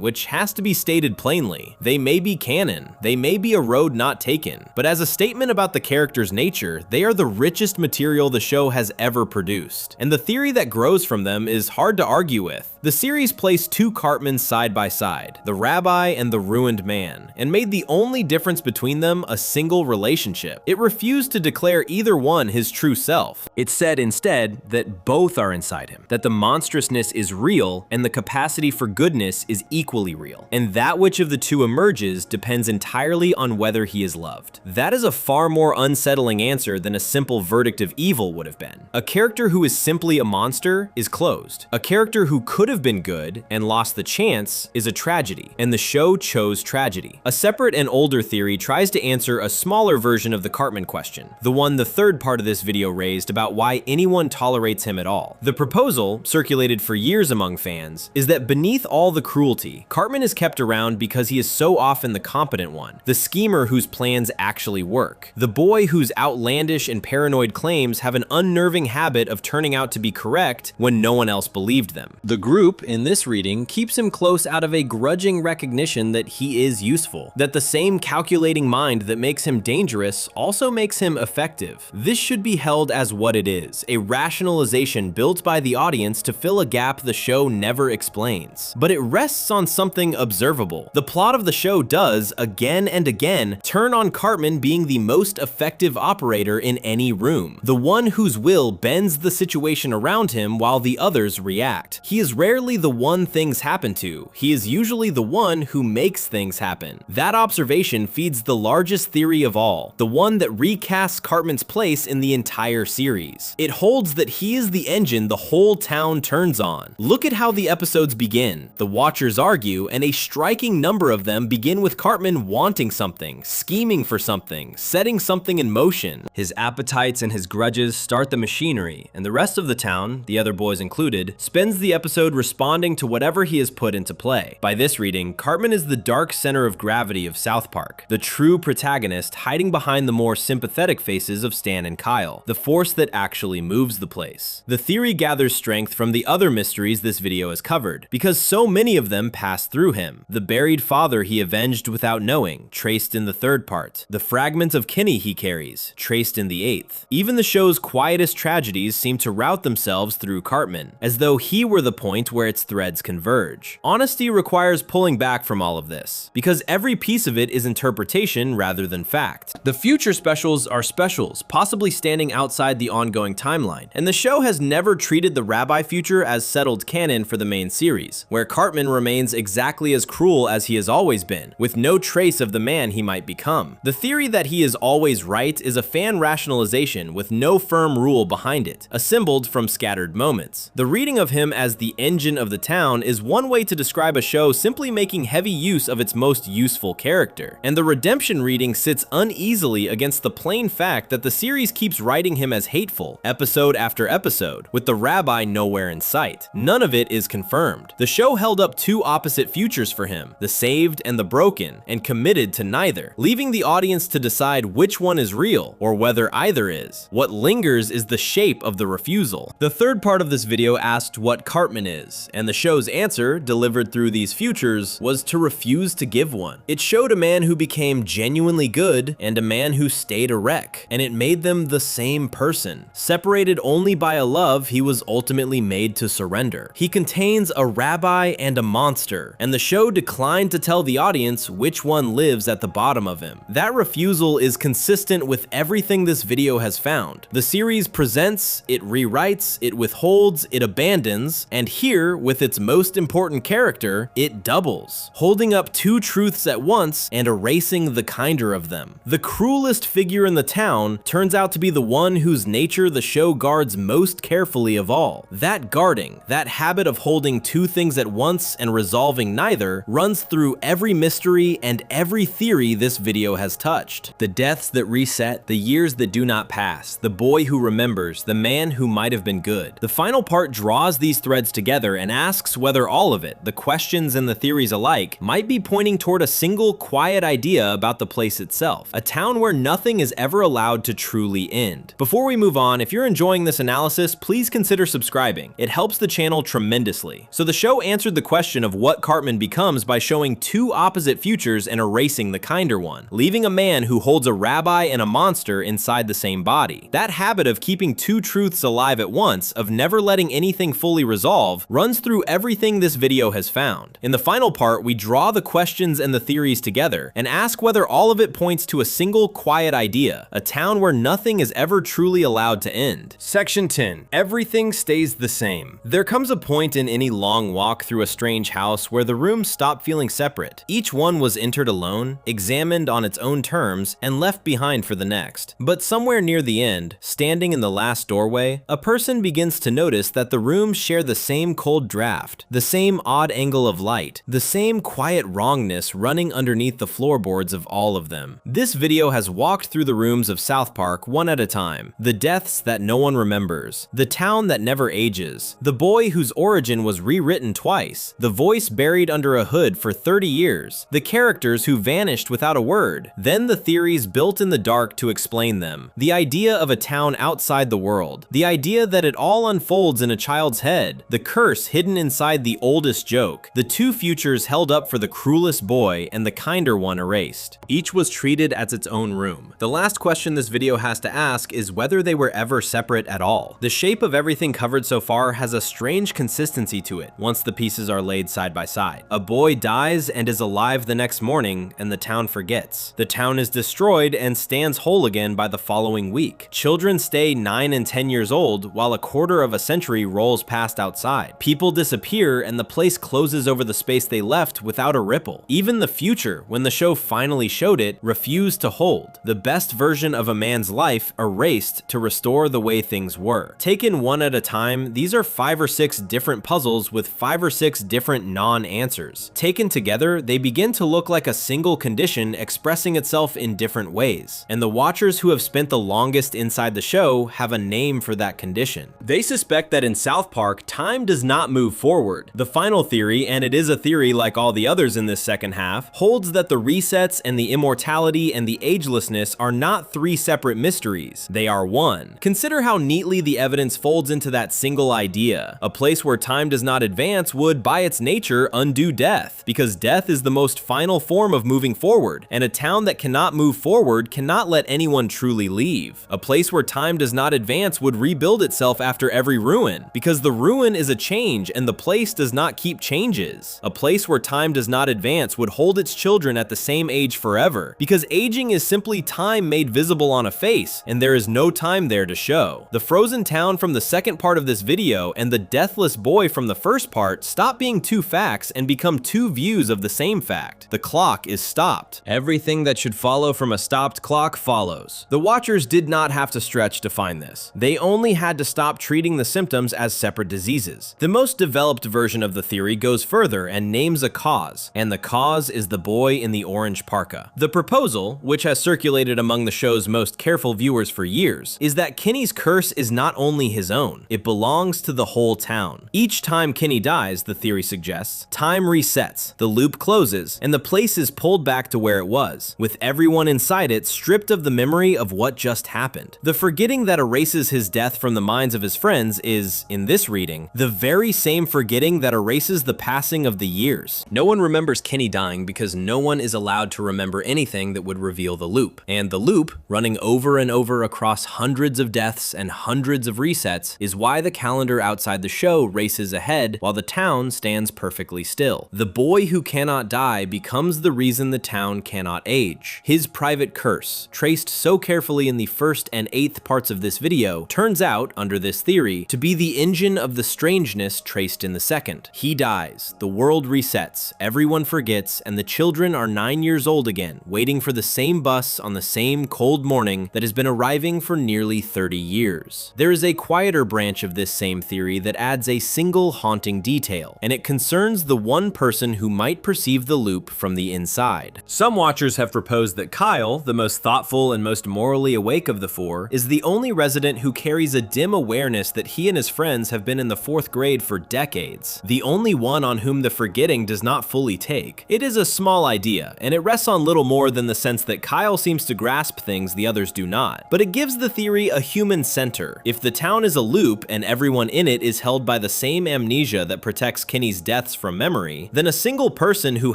which has to be stated plainly. They may be canon, they may be a road not taken, but as a statement about the character's nature, they are the richest material the show has ever produced. And the theory that grows from them is hard to argue with. The series placed two Cartmans side by side, the rabbi and the ruined man, and made the only difference between them a single relationship. It refused to declare either one his true self. It said instead that both are inside him, that the monstrousness is real and the capacity for goodness is equally real, and that which of the two emerges depends entirely on whether he is loved. That is a far more unsettling answer than a simple verdict of evil would have been. A character who is simply a monster is closed. A character who could have been good and lost the chance is a tragedy, and the show chose tragedy. A separate and older theory tries to answer a smaller version of the Cartman question, the one the third part of this video raised about why anyone tolerates him at all. The proposal, circulated for years among fans, is that beneath all the cruelty, Cartman is kept around because he is so often the competent one, the schemer whose plans actually work, the boy whose outlandish and paranoid claims have an unnerving habit of turning out to be correct when no one else believed them. The group, in this reading, keeps him close out of a grudging recognition that he is useful, that the same calculating mind that makes him dangerous also makes him effective. This should be held as what it is, a rationalization built by the audience to fill a gap the show never explains. But it rests on something observable. The plot of the show does, again and again, turn on Cartman being the most effective operator in any room, the one whose will bends the situation around him while the others react. He is rarely the one things happen to, he is usually the one who makes things happen. That observation feeds the largest theory of all, the one that recasts Cartman's place in the entire series. It holds that he is the engine the whole town turns on. Look at how the episodes begin. The watchers argue, and a striking number of them begin with Cartman wanting something, scheming for something, setting something in motion. His appetites and his grudges start the machinery, and the rest of the town, the other boys included, spends the episode responding to whatever he has put into play. By this reading, Cartman is the dark center of gravity of South Park, the true protagonist hiding behind the more sympathetic faces of Stan and Kyle, the force that actually moves the place. The theory gathers strength from the other mysteries this video has covered, because so many of them pass through him. The buried father he avenged without knowing, traced in the third part. The fragment of Kenny he carries, traced in the eighth. Even the show's quietest tragedies seem to route themselves through Cartman, as though he were the point where its threads converge. Honesty requires pulling back from all of this, because every piece of it is interpretation rather than fact. The future specials are specials, possibly standing outside the ongoing timeline, and the show has never treated the rabbi future as settled canon for the main series, where Cartman remains exactly as cruel as he has always been, with no trace of the man he might become. The theory that he is always right is a fan rationalization with no firm rule behind it, assembled from scattered moments. The reading of him as the engine of the town is one way to describe a show simply making heavy use of its most useful character, and the redemption reading sits uneasily against the plain fact that the series keeps writing him as hateful, episode after episode, with the rabbi nowhere in sight. None of it is confirmed. The show held up two opposite futures for him, the saved and the broken, and committed to neither, leaving the audience to decide which one is real, or whether either is. What lingers is the shape of the refusal. The third part of this video asked what Cartman is, and the show's answer, delivered through these futures, was to refuse to give one. It showed a man who became genuinely good and a man who stayed a wreck, and it made them the same person, separated only by a love he was ultimately made to surrender. He contains a rabbi and a monster, and the show declined to tell the audience which one lives at the bottom of him. That refusal is consistent with everything this video has found. The series presents, it rewrites, it withholds, it abandons, and here, with its most important character, it doubles, holding up two truths at once and erasing the kinder of them. The cruelest figure in the town turns out to be the one whose nature the show guards most carefully of all. That guarding, that habit of holding two things at once and resolving neither, runs through every mystery and every theory this video has touched. The deaths that reset, the years that do not pass, the boy who remembers, the man who might have been good. The final part draws these threads together and asks whether all of it, the questions and the theories alike, might be pointing toward a single quiet idea about the place itself, a town where nothing is ever allowed to truly end. Before we move on, if you're enjoying this analysis, please consider subscribing. It helps the channel tremendously. So the show answered the question of what Cartman becomes by showing two opposite futures and erasing the kinder one, leaving a man who holds a rabbi and a monster inside the same body. That habit of keeping two truths alive at once, of never letting anything fully resolve, runs through everything this video has found. In the final part, we draw the questions and the theories together and ask whether all of it points to a single quiet idea, a town where nothing is ever truly allowed to end. Section 10. Everything stays the same. There comes a point in any long walk through a strange house where the rooms stop feeling separate. Each one was entered alone, examined on its own terms, and left behind for the next. But somewhere near the end, standing in the last doorway, a person begins to notice that the rooms share the same cold draft, the same odd angle of light, the same quiet wrongness running underneath the floorboards of all of them. This video has walked through the rooms of South Park one at a time. The deaths that no one remembers, the town that never ages, the boy whose origin was rewritten twice, the voice buried under a hood for 30 years, the characters who vanished without a word, then the theories built in the dark to explain them, the idea of a town outside the world, the idea that it all unfolds in a child's head, the curse hidden inside the oldest joke, the two futures held up for the cruelest boy and the kinder one erased. Each was treated as its own room. The last question this video has to ask is whether they were ever separate at all. The shape of everything covered so far has a strange consistency to it once the pieces are laid side by side. A boy dies and is alive the next morning, and the town forgets. The town is destroyed and stands whole again by the following week. Children stay 9 and 10 years old while a quarter of a century rolls past outside. People disappear and the place closes over the space they left without a ripple. Even the future, when the show finally showed it, refused to hold. The best version of a man's life erased to restore the way things were. Taken one at a time, these are 5 or 6 different puzzles with 5 or 6 different non-answers. Taken together, they begin to look like a single condition expressing itself in different ways. And the watchers who have spent the longest inside the show have a name for that condition. They suspect that in South Park, time does not move forward. The final theory, and it is a theory like all the others in this second half, holds that the resets and the immortality and the agelessness are not 3 separate mysteries. They are one. Consider how neatly the evidence folds into that single idea. A place where time does not advance would, by its nature, undo death, because death is the most final form of moving forward, and a town that cannot move forward cannot let anyone truly leave. A place where time does not advance would rebuild itself after every ruin, because the ruin is a change and the place does not keep changes. A place where time does not advance would hold its children at the same age forever, because aging is simply time made visible on a face, and there is no time there to show. The frozen town from the second part of this video and the deathless boy from the first part stop being 2 facts and become 2 views of the same fact. The clock is stopped. Everything that should follow from a stopped clock follows. The watchers did not have to stretch to find this. They only had to stop treating the symptoms as separate diseases. The most developed version of the theory goes further and names a cause, and the cause is the boy in the orange parka. The proposal, which has circulated among the show's most careful viewers for years, is that Kenny's curse is not only his own, it belongs to the whole town. Each time Kenny dies, the theory suggests, time resets, the loop closes, and the place is pulled back to where it was, with everyone inside it stripped of the memory of what just happened. The forgetting that erases his death from the minds of his friends is, in this reading, the very same forgetting that erases the passing of the years. No one remembers Kenny dying because no one is allowed to remember anything that would reveal the loop. And the loop, running over and over across hundreds of deaths and hundreds of resets, is why the calendar outside the show races ahead while the town stands perfectly still. The boy who cannot die becomes the reason the town cannot age. His private curse, traced so carefully in the first and 8th parts of this video, turns out, under this theory, to be the engine of the strangeness traced in the second. He dies, the world resets, everyone forgets, and the children are 9 years old again, waiting for the same bus on the same cold morning that has been arriving for nearly 30 years. There is a quieter branch of this same theory that adds a single haunting detail, and it concerns the one person who might perceive the loop from the inside. Some watchers have proposed that Kyle, the most thoughtful and most morally awake of the 4, is the only resident who carries a dim awareness that he and his friends friends have been in the 4th grade for decades, the only one on whom the forgetting does not fully take. It is a small idea, and it rests on little more than the sense that Kyle seems to grasp things the others do not, but it gives the theory a human center. If the town is a loop and everyone in it is held by the same amnesia that protects Kenny's deaths from memory, then a single person who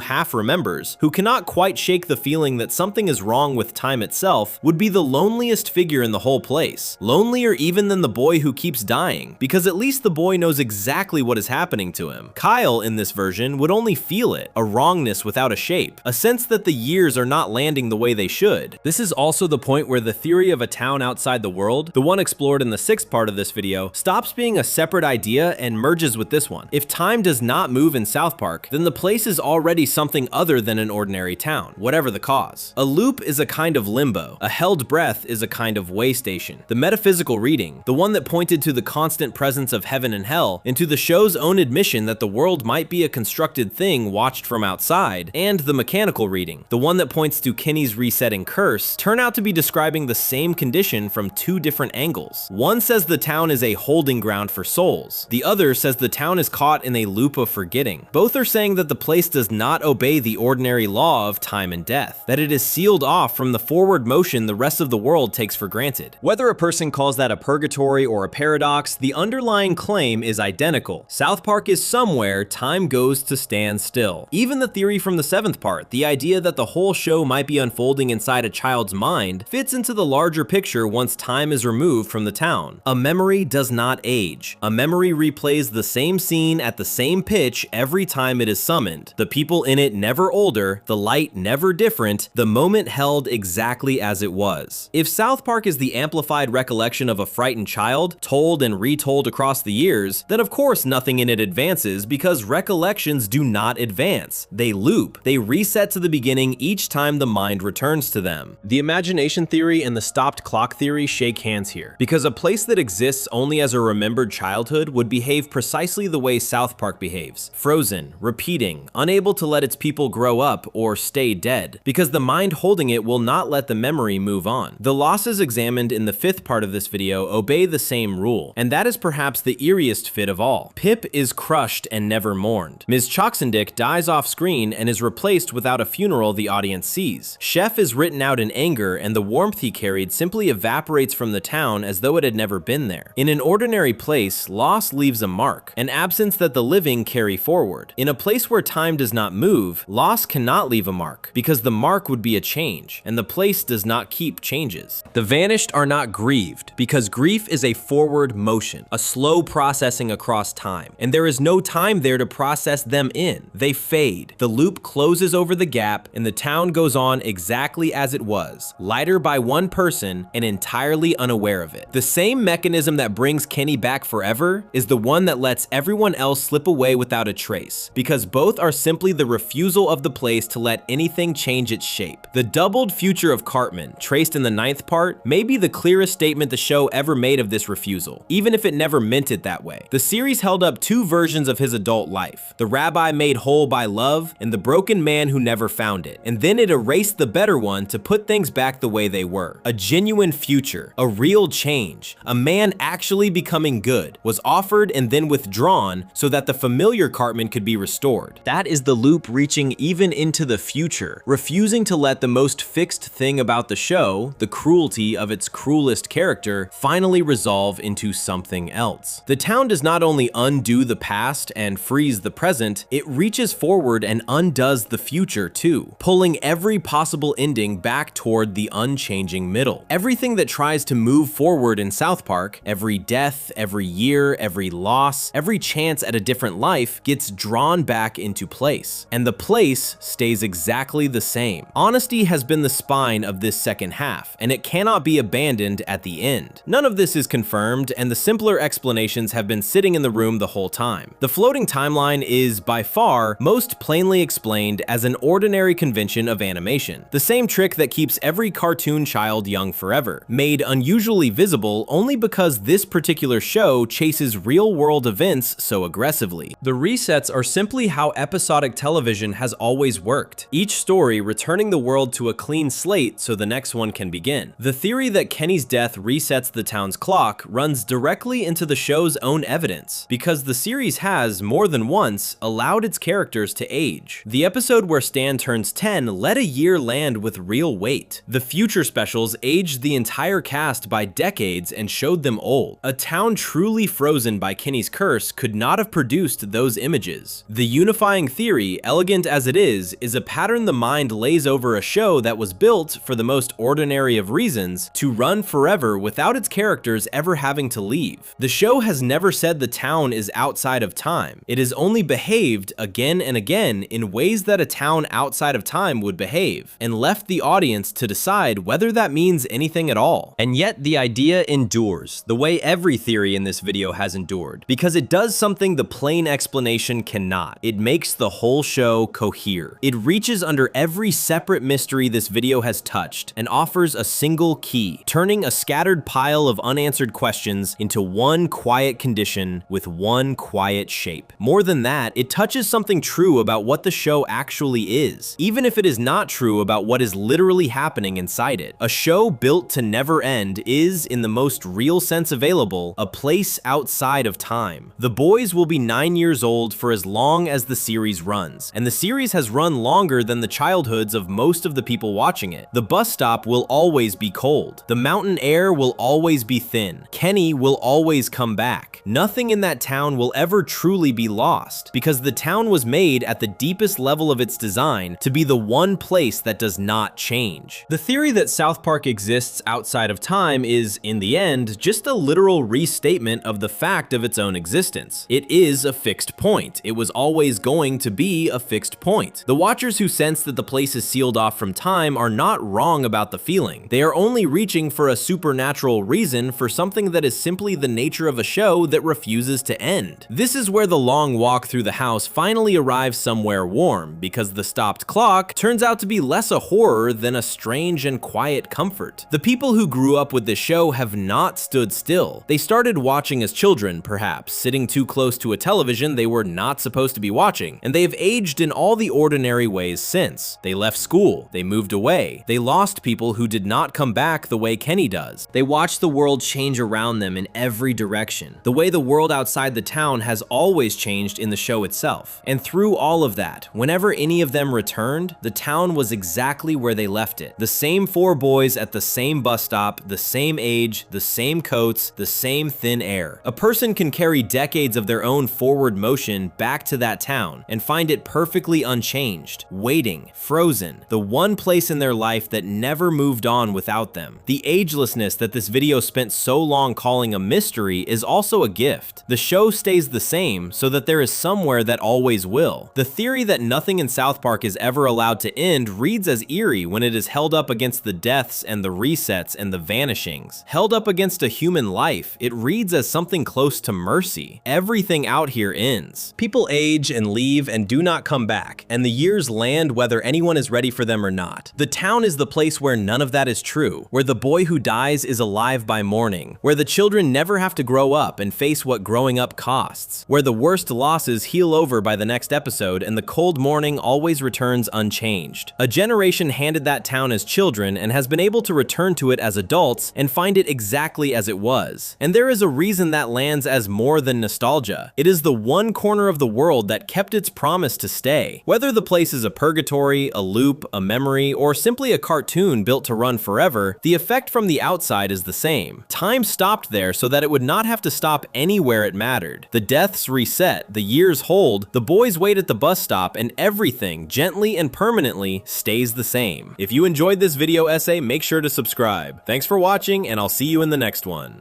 half remembers, who cannot quite shake the feeling that something is wrong with time itself, would be the loneliest figure in the whole place. Lonelier even than the boy who keeps dying, because at least the boy knows exactly what is happening to him. Kyle, in this version, would only feel it, a wrongness without a shape, a sense that the years are not landing the way they should. This is also the point where the theory of a town outside the world, the one explored in the 6th part of this video, stops being a separate idea and merges with this one. If time does not move in South Park, then the place is already something other than an ordinary town, whatever the cause. A loop is a kind of limbo. A held breath is a kind of way station. The metaphysical reading, the one that pointed to the constant presence of heaven and hell, and to the show's own admission that the world might be a constructed thing watched from outside, and the mechanical reading, the one that points to Kenny's resetting curse, turn out to be describing the same condition from 2 different angles. One says the town is a holding ground for souls. The other says the town is caught in a loop of forgetting. Both are saying that the place does not obey the ordinary law of time and death, that it is sealed off from the forward motion the rest of the world takes for granted. Whether a person calls that a purgatory or a paradox, the underlying claim is identical. South Park is somewhere time goes to stand still. Even the theory from the 7th part, the idea that the whole show might be unfolding inside a child's mind, fits into the larger picture once time is removed from the town. A memory does not age. A memory replays the same scene at the same pitch every time it is summoned. The people in it never older, the light never different, the moment held exactly as it was. If South Park is the amplified recollection of a frightened child, told and retold across the years, then of course nothing in it advances, because recollections do not advance. They loop. They reset to the beginning each time the mind returns to them. The imagination theory and the stopped clock theory shake hands here, because a place that exists only as a remembered childhood would behave precisely the way South Park behaves, frozen, repeating, unable to let its people grow up or stay dead, because the mind holding it will not let the memory move on. The losses examined in the 5th part of this video obey the same rule, and that is perhaps the eeriest fit of all. Pip is crushed and never mourned. Ms. Choxendick dies off screen and is replaced without a funeral the audience sees. Chef is written out in anger, and the warmth he carried simply evaporates from the town as though it had never been there. In an ordinary place, loss leaves a mark, an absence that the living carry forward. In a place where time does not move, loss cannot leave a mark, because the mark would be a change, and the place does not keep changes. The vanished are not grieved, because grief is a forward motion, a slow processing across time, and there is no time there to process them in. They fade. The loop closes over the gap, and the town goes on exactly as it was, lighter by one person and entirely unaware of it. The same mechanism that brings Kenny back forever is the one that lets everyone else slip away without a trace, because both are simply the refusal of the place to let anything change its shape. The doubled future of Cartman, traced in the 9th part, may be the clearest statement the show ever made of this refusal, even if it never meant it that way. The series held up 2 versions of his adult life, the rabbi made whole by love and the broken man who never found it, and then it erased the better one to put things back the way they were. A genuine future, a real change, a man actually becoming good, was offered and then withdrawn so that the familiar Cartman could be restored. That is the loop reaching even into the future, refusing to let the most fixed thing about the show, the cruelty of its cruelest character, finally resolve into something else. The town does not only undo the past and freeze the present, it reaches forward and undoes the future too, pulling every possible ending back toward the unchanging middle. Everything that tries to move forward in South Park, every death, every year, every loss, every chance at a different life, gets drawn back into place, and the place stays exactly the same. Honesty has been the spine of this second half, and it cannot be abandoned at the end. None of this is confirmed, and the simpler explanations have been sitting in the room the whole time. The floating timeline is, by far, most plainly explained as an ordinary convention of animation, the same trick that keeps every cartoon child young forever, made unusually visible only because this particular show chases real-world events so aggressively. The resets are simply how episodic television has always worked, each story returning the world to a clean slate so the next one can begin. The theory that Kenny's death resets the town's clock runs directly into the show's own evidence, because the series has, more than once, allowed its characters to age. The episode where Stan turns 10 let a year land with real weight. The future specials aged the entire cast by decades and showed them old. A town truly frozen by Kenny's curse could not have produced those images. The unifying theory, elegant as it is a pattern the mind lays over a show that was built, for the most ordinary of reasons, to run forever without its characters ever having to leave. The show has never said the town is outside of time. It has only behaved again and again in ways that a town outside of time would behave, and left the audience to decide whether that means anything at all. And yet the idea endures, the way every theory in this video has endured, because it does something the plain explanation cannot. It makes the whole show cohere. It reaches under every separate mystery this video has touched and offers a single key, turning a scattered pile of unanswered questions into one quiet condition with one quiet shape. More than that, it touches something true about what the show actually is, even if it is not true about what is literally happening inside it. A show built to never end is, in the most real sense available, a place outside of time. The boys will be 9 years old for as long as the series runs, and the series has run longer than the childhoods of most of the people watching it. The bus stop will always be cold. The mountain air will always be thin. Kenny will always come back. Nothing in that town will ever truly be lost, because the town was made at the deepest level of its design to be the one place that does not change. The theory that South Park exists outside of time is, in the end, just a literal restatement of the fact of its own existence. It is a fixed point. It was always going to be a fixed point. The watchers who sense that the place is sealed off from time are not wrong about the feeling. They are only reaching for a supernatural reason for something that is simply the nature of a show that refuses to end. This is where the long walk through the house finally arrives somewhere warm, because the stopped clock turns out to be less a horror than a strange and quiet comfort. The people who grew up with this show have not stood still. They started watching as children, perhaps, sitting too close to a television they were not supposed to be watching, and they have aged in all the ordinary ways since. They left school, they moved away, they lost people who did not come back the way Kenny does. They watched the world change around them in every direction, the way the world outside the town has always changed in the show itself. And through all of that, whenever any of them returned, the town was exactly where they left it. The same 4 boys at the same bus stop, the same age, the same coats, the same thin air. A person can carry decades of their own forward motion back to that town and find it perfectly unchanged, waiting, frozen, the one place in their life that never moved on without them. The agelessness that this video spent so long calling a mystery is also a gift. The show stays the same so that there is somewhere that always will. The theory that nothing in South Park is ever allowed to end reads as eerie when it is held up against the deaths and the resets and the vanishings. Held up against a human life, it reads as something close to mercy. Everything out here ends. People age and leave and do not come back, and the years land whether anyone is ready for them or not. The town is the place where none of that is true, where the boy who dies is alive by morning, where the children never have to grow up and face what growing up costs, where the worst losses heal over by the next episode and the cold morning always returns unchanged. A generation handed that town as children and has been able to return to it as adults and find it exactly as it was. And there is a reason that lands as more than nostalgia. It is the one corner of the world that kept its promise to stay. Whether the place is a purgatory, a loop, a memory, or simply a cartoon built to run forever, the effect from the outside is the same. Time stopped there so that it would not have to stop anywhere it mattered. The deaths reset, the years hold, the boys wait at the bus stop, and everything, gently and permanently, stays the same. If you enjoyed this video essay, make sure to subscribe. Thanks for watching, and I'll see you in the next one.